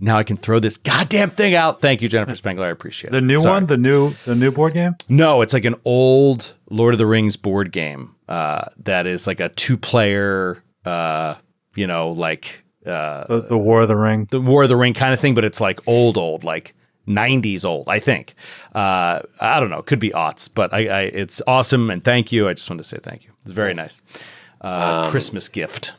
Speaker 3: Now I can throw this goddamn thing out. Thank you, Jennifer Spangler. I appreciate it.
Speaker 5: The new
Speaker 3: Sorry.
Speaker 5: one, the new board game.
Speaker 3: No, it's like an old Lord of the Rings board game that is like a 2-player like
Speaker 5: The War of the Ring.
Speaker 3: the War of the Ring kind of thing, but it's like old, like 90s old, I think. I don't know. Could be aughts, but it's awesome. And thank you. I just wanted to say thank you. It's very nice. Christmas gift.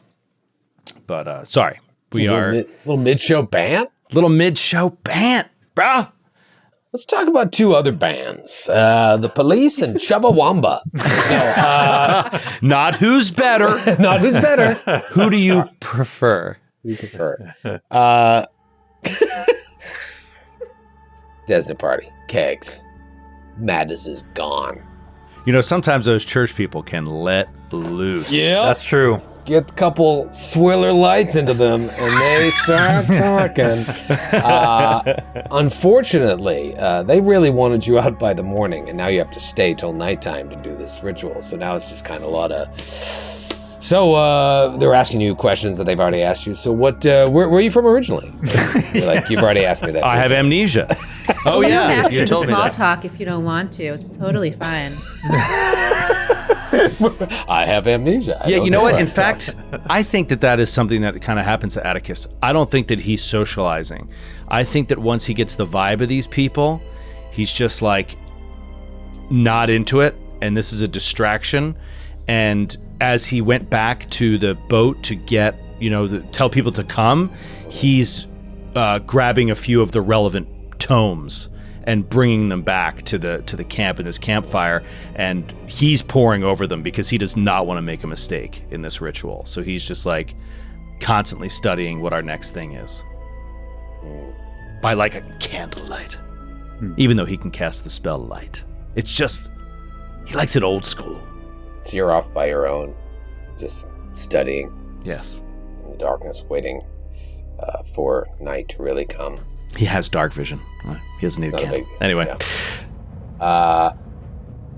Speaker 3: But sorry, we are
Speaker 2: little mid-show band.
Speaker 3: little mid-show band, bro.
Speaker 2: Let's talk about two other bands, The Police and Chubbawamba.
Speaker 3: Not who's better.
Speaker 2: Not who's better.
Speaker 3: Who do you prefer?
Speaker 2: You prefer. Desna Party, Kegs. Madness is gone.
Speaker 3: Sometimes those church people can let loose.
Speaker 2: Yeah.
Speaker 5: That's true.
Speaker 2: Get a couple swirler lights into them, and they start talking. Unfortunately, they really wanted you out by the morning, and now you have to stay till nighttime to do this ritual. So now it's just kind of a lot of... So they're asking you questions that they've already asked you. So what? Where are you from originally? You're like, you've already asked me that.
Speaker 3: I have amnesia. Oh
Speaker 6: You don't
Speaker 3: yeah,
Speaker 6: have to
Speaker 3: you
Speaker 6: do
Speaker 3: told me
Speaker 6: small
Speaker 3: that.
Speaker 6: talk if you don't want to. It's totally fine.
Speaker 2: I have amnesia. I
Speaker 3: Yeah,
Speaker 2: don't
Speaker 3: you know what?
Speaker 2: where
Speaker 3: In
Speaker 2: I'm
Speaker 3: fact, I think that is something that kind of happens to Atticus. I don't think that he's socializing. I think that once he gets the vibe of these people, he's just like not into it, and this is a distraction. And as he went back to the boat to get, tell people to come, he's grabbing a few of the relevant tomes and bringing them back to the camp in this campfire, and he's poring over them because he does not want to make a mistake in this ritual. So he's just like constantly studying what our next thing is by like a candlelight, even though he can cast the spell light. It's just he likes it old school.
Speaker 2: So you're off by your own, just studying
Speaker 3: Yes,
Speaker 2: in the darkness, waiting for night to really come.
Speaker 3: he has dark vision. He doesn't need a
Speaker 2: Not a
Speaker 3: candle.
Speaker 2: big deal.
Speaker 3: Anyway,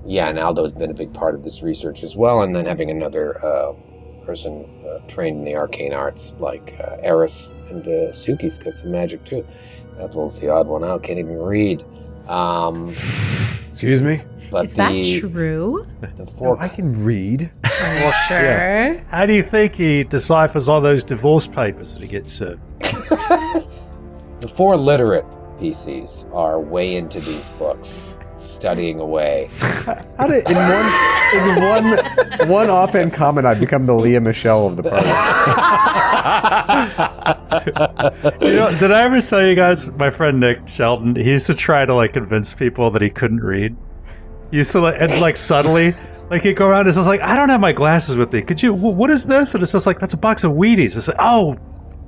Speaker 2: Yeah, and Aldo's been a big part of this research as well, and then having another person trained in the arcane arts like Eris and Suki's got some magic too. Ethel's the odd one out, can't even read.
Speaker 4: Excuse me?
Speaker 2: But
Speaker 6: Is that true?
Speaker 2: The four,
Speaker 4: I can read.
Speaker 6: Sure.
Speaker 5: How do you think he deciphers all those divorce papers that he gets served?
Speaker 2: the four literate PCs are way into these books, studying away.
Speaker 4: How did in one offhand comment I become the Leah Michelle of the party?
Speaker 5: Did I ever tell you guys, my friend Nick Sheldon, he used to try to convince people that he couldn't read. He used to subtly, he'd go around and it's just like, I don't have my glasses with me. Could you, what is this? And it's just like, that's a box of Wheaties. It's like, oh,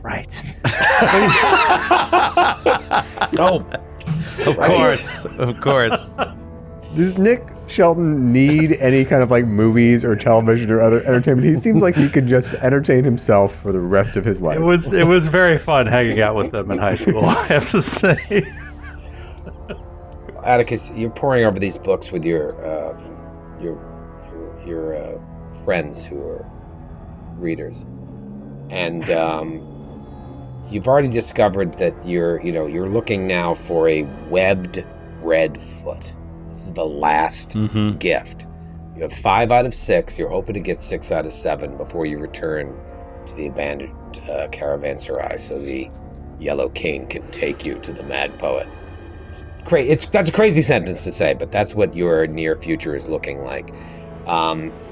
Speaker 5: right.
Speaker 2: Oh,
Speaker 3: of course.
Speaker 4: Does Nick Shelton need any kind of movies or television or other entertainment? He seems like he could just entertain himself for the rest of his life.
Speaker 5: It was very fun hanging out with them in high school, I have to say.
Speaker 2: Atticus, you're poring over these books with your friends who are readers, and you've already discovered that you're looking now for a webbed red foot. This is the last gift. You have 5 out of 6. You're hoping to get 6 out of 7 before you return to the abandoned caravanserai, so the Yellow King can take you to the Mad Poet. That's a crazy sentence to say, but that's what your near future is looking like.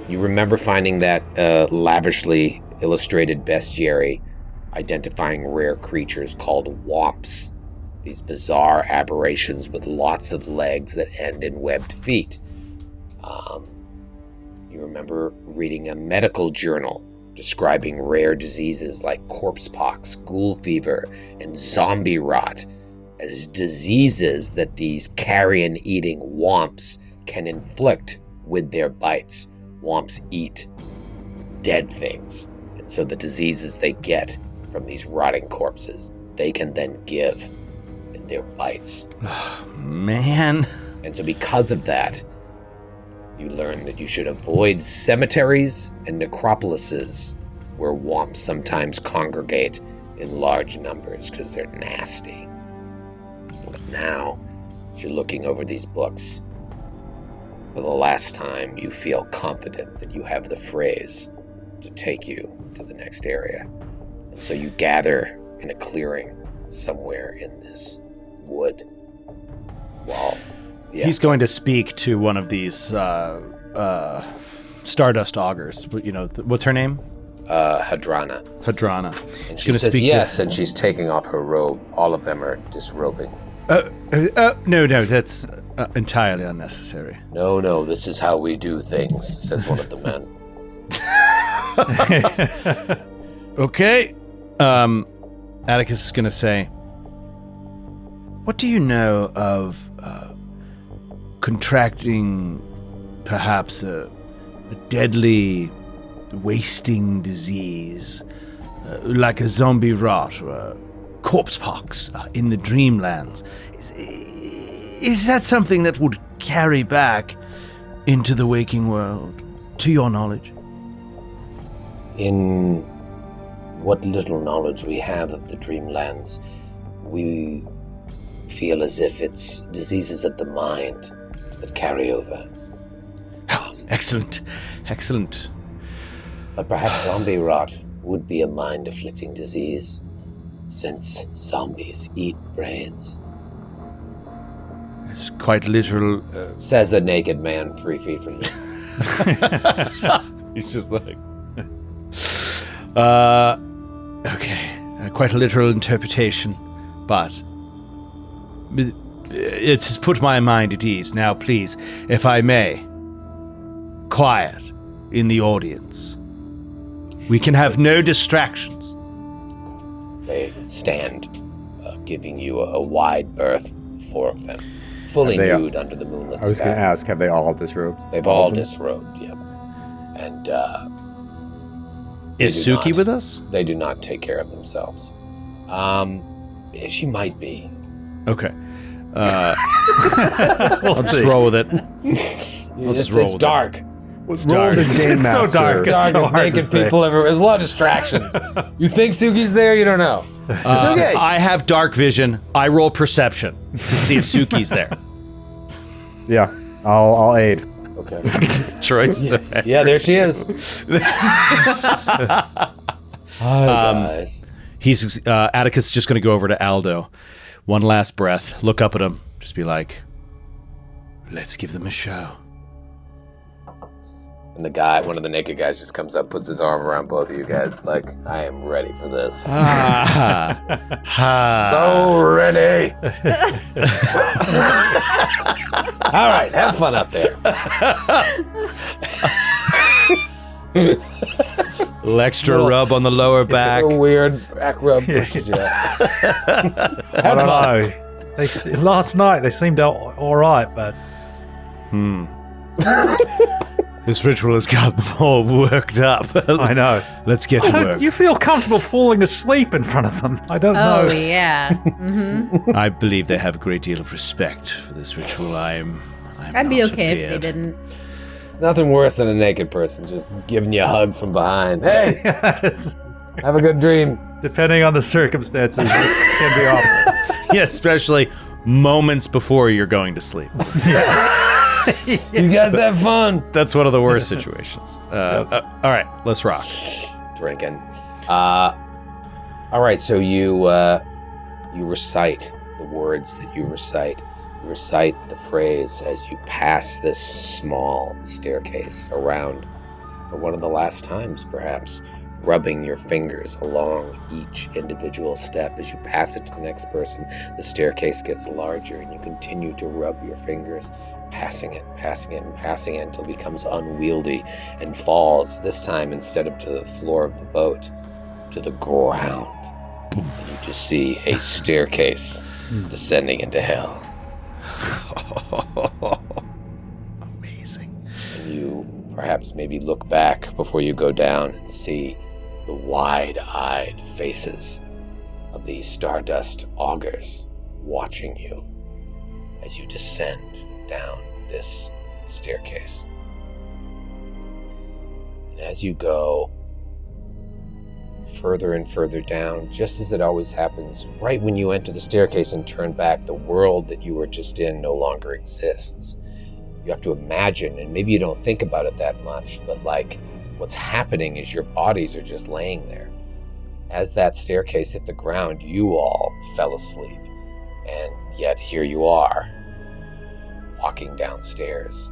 Speaker 2: You remember finding that lavishly illustrated bestiary identifying rare creatures called womps. These bizarre aberrations with lots of legs that end in webbed feet. You remember reading a medical journal describing rare diseases like corpse pox, ghoul fever, and zombie rot as diseases that these carrion-eating womps can inflict with their bites. Womps eat dead things, and so the diseases they get from these rotting corpses, they can then give in their bites.
Speaker 3: Man.
Speaker 2: And so because of that, you learn that you should avoid cemeteries and necropolises where womps sometimes congregate in large numbers because they're nasty. But now, as you're looking over these books, for the last time, you feel confident that you have the phrase to take you to the next area.
Speaker 7: And so you gather in a clearing somewhere in this wood. Wow. Yeah.
Speaker 3: He's going to speak to one of these Stardust Augurs. You know, what's her name?
Speaker 7: Hadrana.
Speaker 3: Hadrana.
Speaker 7: And she says yes, and she's taking off her robe. All of them are disrobing.
Speaker 3: No, that's entirely unnecessary.
Speaker 7: No, this is how we do things, says one of the men.
Speaker 3: Okay. Atticus is going to say, what do you know of contracting perhaps a deadly wasting disease like a zombie rot or a corpse pox in the dreamlands? Is that something that would carry back into the waking world, to your knowledge?
Speaker 7: In what little knowledge we have of the dreamlands, we feel as if it's diseases of the mind that carry over.
Speaker 3: Oh, excellent.
Speaker 7: But perhaps zombie rot would be a mind-afflicting disease, since zombies eat brains.
Speaker 3: It's quite literal.
Speaker 7: Says a naked man 3 feet from you.
Speaker 3: He's just like... okay. Quite a literal interpretation, but... it's put my mind at ease. Now, please, if I may, quiet in the audience. We can have no distractions.
Speaker 7: They stand, giving you a wide berth, 4 of them, fully nude under the moonlit sky.
Speaker 4: I was going to ask, have they all disrobed?
Speaker 7: They've all disrobed, yep. And
Speaker 3: is Suki with us?
Speaker 7: They do not take care of themselves. She might be.
Speaker 3: Okay. I'll just roll with it.
Speaker 7: It's dark.
Speaker 4: It's dark.
Speaker 5: It's so dark.
Speaker 7: Dark,
Speaker 5: so
Speaker 7: there's
Speaker 5: hard
Speaker 7: naked
Speaker 5: to say.
Speaker 7: people everywhere. There's a lot of distractions. You think Suki's there? You don't know. It's okay.
Speaker 3: I have dark vision. I roll perception to see if Suki's there.
Speaker 4: Yeah, I'll aid.
Speaker 7: Okay.
Speaker 3: Troy's
Speaker 7: Yeah, there she is. Hi, guys.
Speaker 3: He's Atticus is just going to go over to Aldo. One last breath. Look up at him. Just be like, let's give them a show.
Speaker 7: And one of the naked guys just comes up, puts his arm around both of you guys, like, I am ready for this. So ready. All right, have fun out there.
Speaker 3: Little extra rub on the lower back.
Speaker 7: A weird back rub pushes you out. Have fun.
Speaker 5: Last night they seemed all right, but
Speaker 3: This ritual has got them all worked up.
Speaker 5: I know.
Speaker 3: Let's get to work.
Speaker 5: You feel comfortable falling asleep in front of them? I don't know.
Speaker 6: Oh, yeah. Mm-hmm.
Speaker 3: I believe they have a great deal of respect for this ritual.
Speaker 6: I'd be okay if they didn't.
Speaker 7: It's nothing worse than a naked person just giving you a hug from behind. Hey, have a good dream.
Speaker 5: Depending on the circumstances, it can be awful.
Speaker 3: Yeah, especially moments before you're going to sleep.
Speaker 7: You guys have fun.
Speaker 3: That's one of the worst situations. All right, let's rock.
Speaker 7: Drinking. All right, so you recite the words that you recite. You recite the phrase as you pass this small staircase around for one of the last times, perhaps, rubbing your fingers along each individual step. As you pass it to the next person, the staircase gets larger, and you continue to rub your fingers, passing it, until it becomes unwieldy and falls, this time instead of to the floor of the boat, to the ground. And you just see a staircase descending into hell.
Speaker 3: Amazing.
Speaker 7: And you perhaps maybe look back before you go down and see the wide-eyed faces of these Stardust Augurs watching you as you descend down this staircase. And as you go further and further down, just as it always happens, right when you enter the staircase and turn back, the world that you were just in no longer exists. You have to imagine, and maybe you don't think about it that much, but like what's happening is your bodies are just laying there. as that staircase hit the ground, you all fell asleep. And yet here you are, walking downstairs.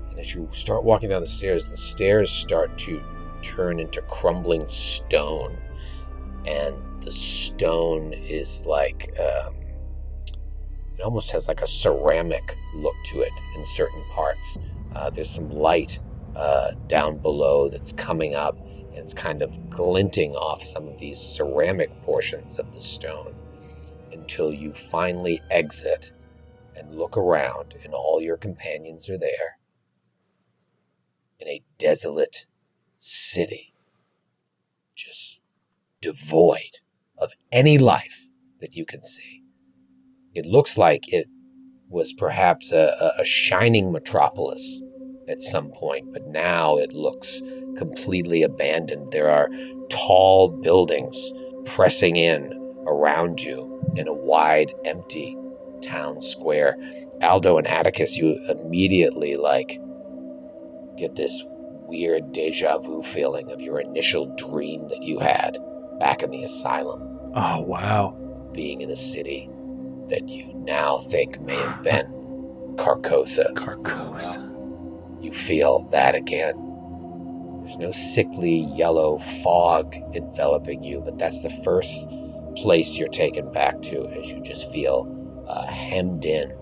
Speaker 7: And as you start walking down the stairs start to turn into crumbling stone. And the stone is like, it almost has like a ceramic look to it in certain parts. There's some light down below that's coming up, and it's kind of glinting off some of these ceramic portions of the stone until you finally exit and look around, and all your companions are there in a desolate city, just devoid of any life that you can see. It looks like it was perhaps a shining metropolis at some point, but now it looks completely abandoned. There are tall buildings pressing in around you in a wide, empty town square. Aldo and Atticus, you immediately get this weird deja vu feeling of your initial dream that you had back in the asylum.
Speaker 5: Oh, wow.
Speaker 7: Being in a city that you now think may have been Carcosa. You feel that again. There's no sickly yellow fog enveloping you, but that's the first place you're taken back to as you just feel hemmed in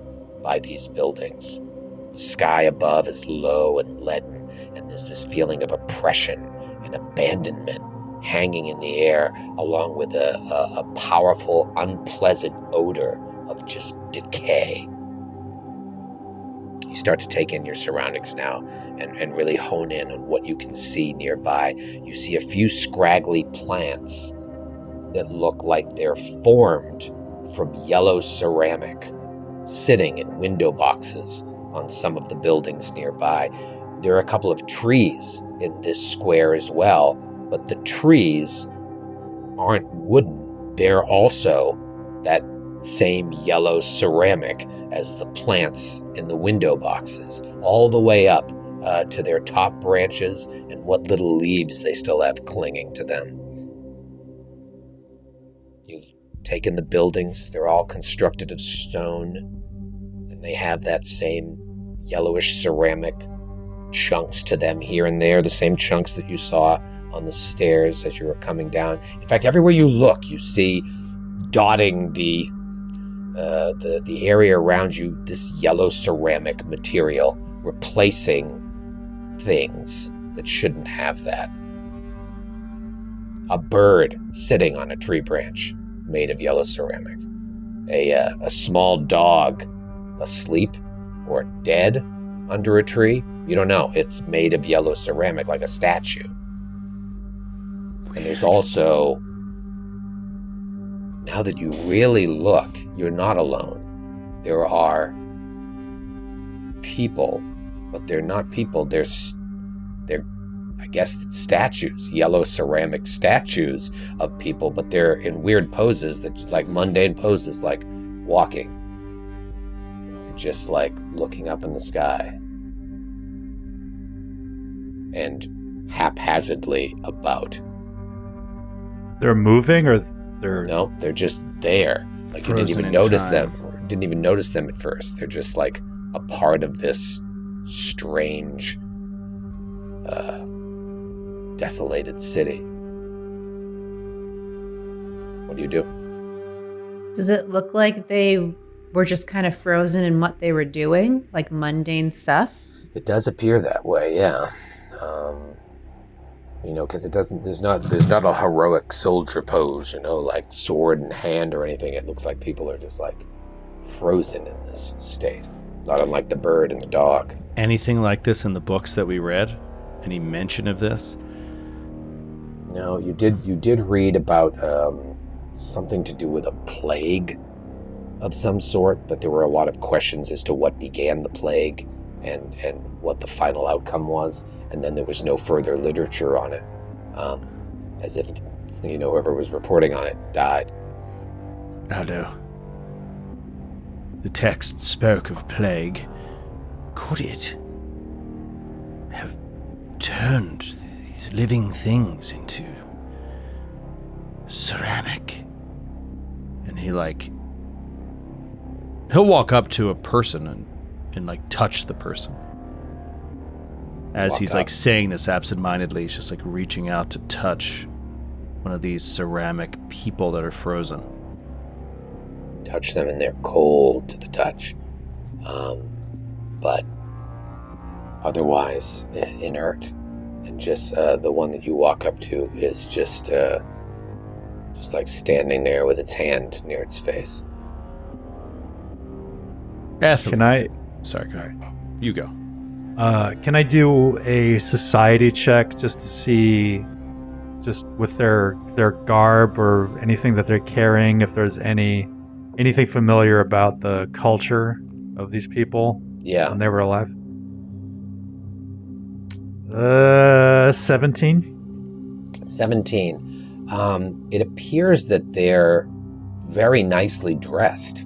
Speaker 7: by these buildings. The sky above is low and leaden, and there's this feeling of oppression and abandonment hanging in the air, along with a powerful, unpleasant odor of just decay. You start to take in your surroundings now and really hone in on what you can see nearby. You see a few scraggly plants that look like they're formed from yellow ceramic, sitting in window boxes on some of the buildings nearby. There are a couple of trees in this square as well, but the trees aren't wooden. They're also that same yellow ceramic as the plants in the window boxes, all the way up to their top branches and what little leaves they still have clinging to them. You take in the buildings. They're all constructed of stone, and they have that same yellowish ceramic chunks to them here and there, the same chunks that you saw on the stairs as you were coming down. In fact, everywhere you look, you see dotting the area around you this yellow ceramic material, replacing things that shouldn't have that. A bird sitting on a tree branch made of yellow ceramic. A small dog asleep or dead under a tree. You don't know. It's made of yellow ceramic like a statue. And there's also, now that you really look, you're not alone. There are people, but they're not people. They're I guess, statues, yellow ceramic statues of people, but they're in weird poses, that like mundane poses, like walking, just like looking up in the sky and haphazardly about.
Speaker 5: They're moving, or they're...
Speaker 7: No, they're just there. Like you didn't even notice them. Or didn't even notice them at first. They're just like a part of this strange, desolated city. What do you do?
Speaker 6: Does it look like they were just kind of frozen in what they were doing, like mundane stuff?
Speaker 7: It does appear that way, yeah. Because it doesn't. There's not a heroic soldier pose, like sword in hand or anything. It looks like people are just like frozen in this state. Not unlike the bird and the dog.
Speaker 3: Anything like this in the books that we read? Any mention of this?
Speaker 7: No, you did read about something to do with a plague of some sort, but there were a lot of questions as to what began the plague and what the final outcome was, and then there was no further literature on it, as if whoever was reporting on it died.
Speaker 3: Aldo, the text spoke of plague. Could it have turned these living things into ceramic. And he'll walk up to a person and like touch the person. As he's like saying this absentmindedly, he's just like reaching out to touch one of these ceramic people that are frozen.
Speaker 7: Touch them and they're cold to the touch. But otherwise inert. And just the one that you walk up to is just like standing there with its hand near its face.
Speaker 3: Ethel.
Speaker 5: Can I?
Speaker 3: Sorry, go ahead. You go.
Speaker 5: Can I do a society check just to see, just with their garb or anything that they're carrying, if there's anything familiar about the culture of these people?
Speaker 7: Yeah.
Speaker 5: When they were alive. 17.
Speaker 7: 17. It appears that they're very nicely dressed,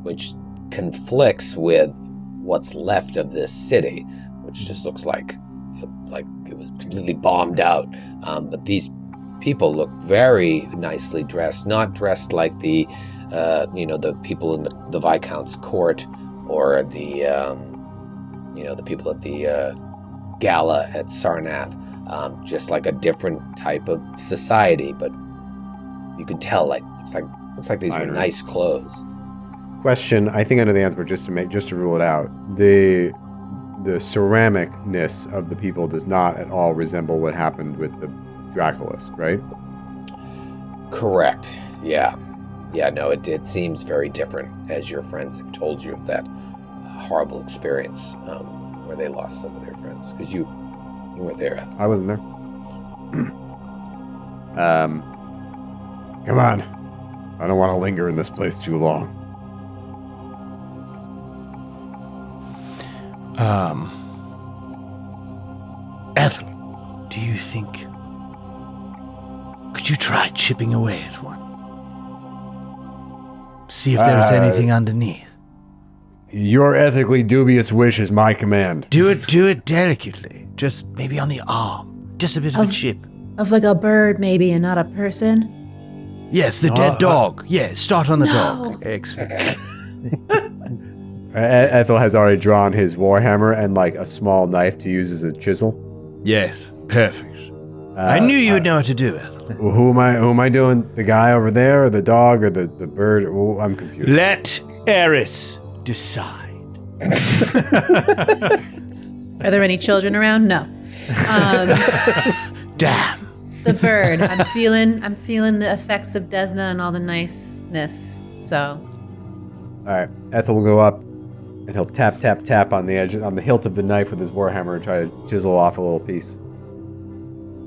Speaker 7: which conflicts with what's left of this city, which just looks like it was completely bombed out. But these people look very nicely dressed, not dressed like the people in the Viscount's court or the people at the gala at Sarnath, just like a different type of society. But you can tell, looks like these were nice clothes.
Speaker 4: Question, I think I know the answer, but just to rule it out, the ceramicness of the people does not at all resemble what happened with the Draculist, right?
Speaker 7: Correct. Yeah. No, it seems very different, as your friends have told you of that horrible experience where they lost some of their friends. Because you weren't there, Ethel.
Speaker 4: I wasn't there. Come on. I don't want to linger in this place too long.
Speaker 3: Ethel, do you think... Could you try chipping away at one? See if there's anything underneath.
Speaker 4: Your ethically dubious wish is my command.
Speaker 3: Do it delicately. Just maybe on the arm. Just a bit of a chip.
Speaker 6: Of like a bird, maybe, and not a person?
Speaker 3: Yes, the dead dog. Yeah, start on the dog. Excellent.
Speaker 4: Ethel has already drawn his warhammer and like a small knife to use as a chisel.
Speaker 3: Yes, perfect. I knew you would know what to do, Ethel.
Speaker 4: Who am I doing? The guy over there, or the dog, or the bird? Oh, I'm confused.
Speaker 3: Let Eris decide.
Speaker 6: Are there any children around? No.
Speaker 3: Damn.
Speaker 6: The bird. I'm feeling the effects of Desna and all the niceness. So.
Speaker 4: All right, Ethel will go up, and he'll tap on the hilt of the knife with his warhammer and try to chisel off a little piece.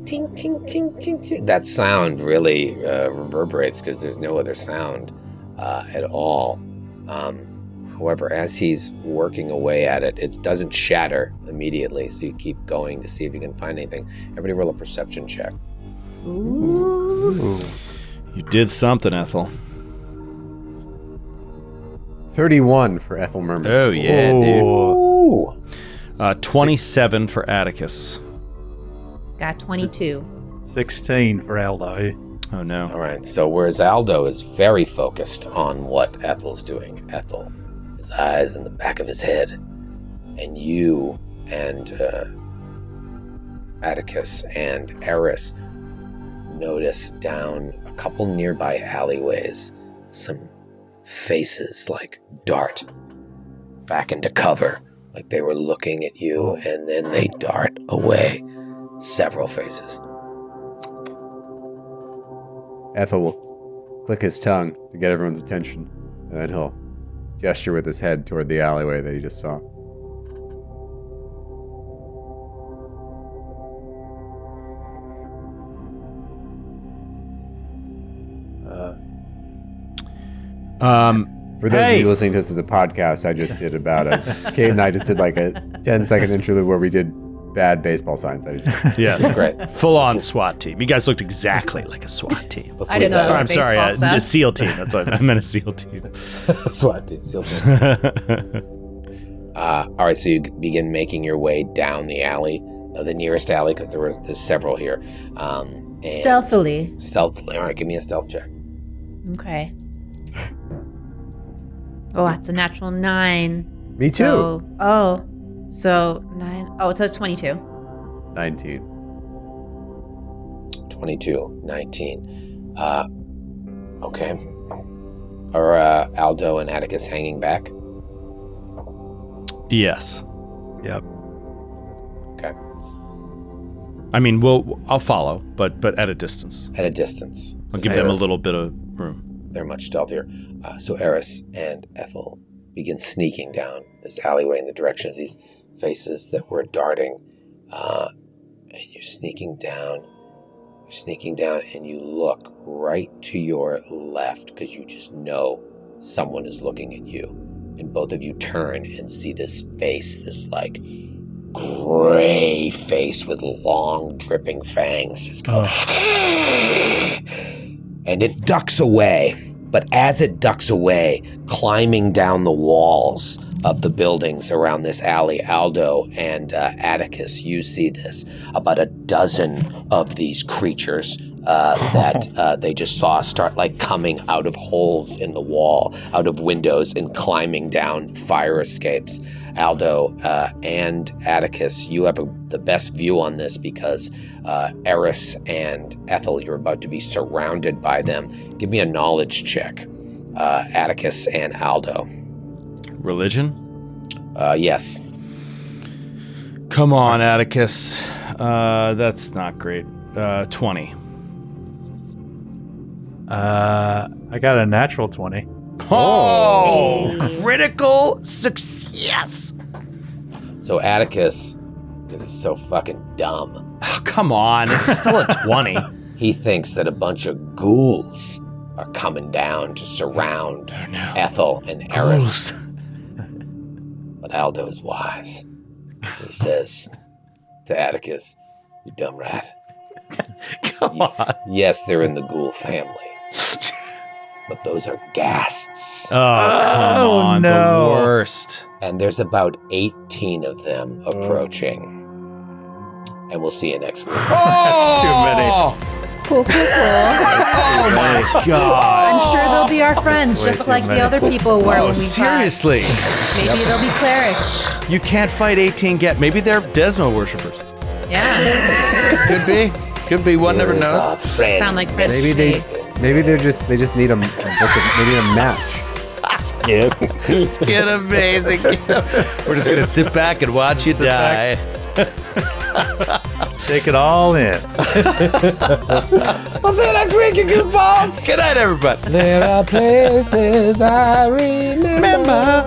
Speaker 7: Ting, ting, ting, ting, ting. That sound really reverberates because there's no other sound at all. However, as he's working away at it, it doesn't shatter immediately, so you keep going to see if you can find anything. Everybody roll a perception check.
Speaker 6: Ooh.
Speaker 3: You did something, Ethel.
Speaker 4: 31 for Ethel Merman.
Speaker 3: Oh, yeah,
Speaker 7: Ooh.
Speaker 3: dude. 27 for Atticus.
Speaker 6: Got 22.
Speaker 5: 16 for Aldo.
Speaker 3: Oh, no.
Speaker 7: All right, so whereas Aldo is very focused on what Ethel's doing, his eyes in the back of his head, and you and Atticus and Eris notice down a couple nearby alleyways some faces like dart back into cover, like they were looking at you, and then they dart away. Several faces.
Speaker 4: Ethel will click his tongue to get everyone's attention, and then he'll gesture with his head toward the alleyway that he just saw. For those of you listening to this as a podcast, I just did Kate and I just did like a 10-second interlude where we did bad baseball signs.
Speaker 3: Yes,
Speaker 7: Great.
Speaker 3: Full-on SWAT team. You guys looked exactly like a SWAT team.
Speaker 6: I didn't know it was
Speaker 3: I'm sorry,
Speaker 6: baseball stuff.
Speaker 3: a SEAL team. That's what I meant, a SEAL team.
Speaker 7: SWAT team, SEAL team. All right, so you begin making your way down the alley, the nearest alley, because there's several here.
Speaker 6: Stealthily.
Speaker 2: Stealthily. All right, give me a stealth check.
Speaker 6: Okay. Oh, that's a natural 9.
Speaker 4: Me too.
Speaker 6: So 9. Oh, so it's 22.
Speaker 4: 19.
Speaker 2: 22, 19. Okay. Are Aldo and Atticus hanging back?
Speaker 3: Yes.
Speaker 5: Yep.
Speaker 2: Okay.
Speaker 3: I mean, I'll follow, but at a distance.
Speaker 2: At a distance.
Speaker 3: I'll give them a little bit of room.
Speaker 2: They're much stealthier. So Eris and Ethel begin sneaking down this alleyway in the direction of these faces that were darting. And you're sneaking down. You're sneaking down, and you look right to your left because you just know someone is looking at you. And both of you turn and see this face, this like gray face with long dripping fangs just go. And it ducks away. But as it ducks away, climbing down the walls of the buildings around this alley, Aldo and Atticus, you see this. About a dozen of these creatures that they just saw start like coming out of holes in the wall, out of windows, and climbing down fire escapes. Aldo and Atticus, you have the best view on this because Eris and Ethel, you're about to be surrounded by them. Give me a knowledge check, Atticus and Aldo.
Speaker 3: Religion?
Speaker 2: Yes.
Speaker 3: Come on, Atticus. That's not great. 20.
Speaker 5: I got a natural 20.
Speaker 3: Oh, critical success.
Speaker 2: So Atticus, because he's so fucking dumb,
Speaker 3: Oh, come on, it's still a 20.
Speaker 2: he thinks that a bunch of ghouls are coming down to surround Ethel and Eris. But Aldo is wise. He says to Atticus, "You dumb rat.
Speaker 3: Come on.
Speaker 2: Yes, they're in the ghoul family. But those are ghasts.
Speaker 3: Oh, come on,
Speaker 5: no.
Speaker 3: the worst.
Speaker 2: And there's about 18 of them approaching. And we'll see you next week.
Speaker 3: Oh,
Speaker 6: Cool.
Speaker 3: oh my God.
Speaker 6: I'm sure they'll be our friends, just like the other people were when
Speaker 3: Oh,
Speaker 6: we
Speaker 3: seriously.
Speaker 6: fought. Maybe they'll be clerics.
Speaker 3: You can't fight 18 get. Maybe they're Desmo worshippers.
Speaker 6: Yeah.
Speaker 3: Could be. Could be. One never knows.
Speaker 6: Sound like Chris.
Speaker 4: Maybe they just need a match.
Speaker 1: Skip.
Speaker 3: It's get amazing. We're just gonna sit back and watch you die.
Speaker 5: Take it all in.
Speaker 2: We'll see you next week, you goofballs.
Speaker 3: Good night, everybody.
Speaker 2: There are places I remember.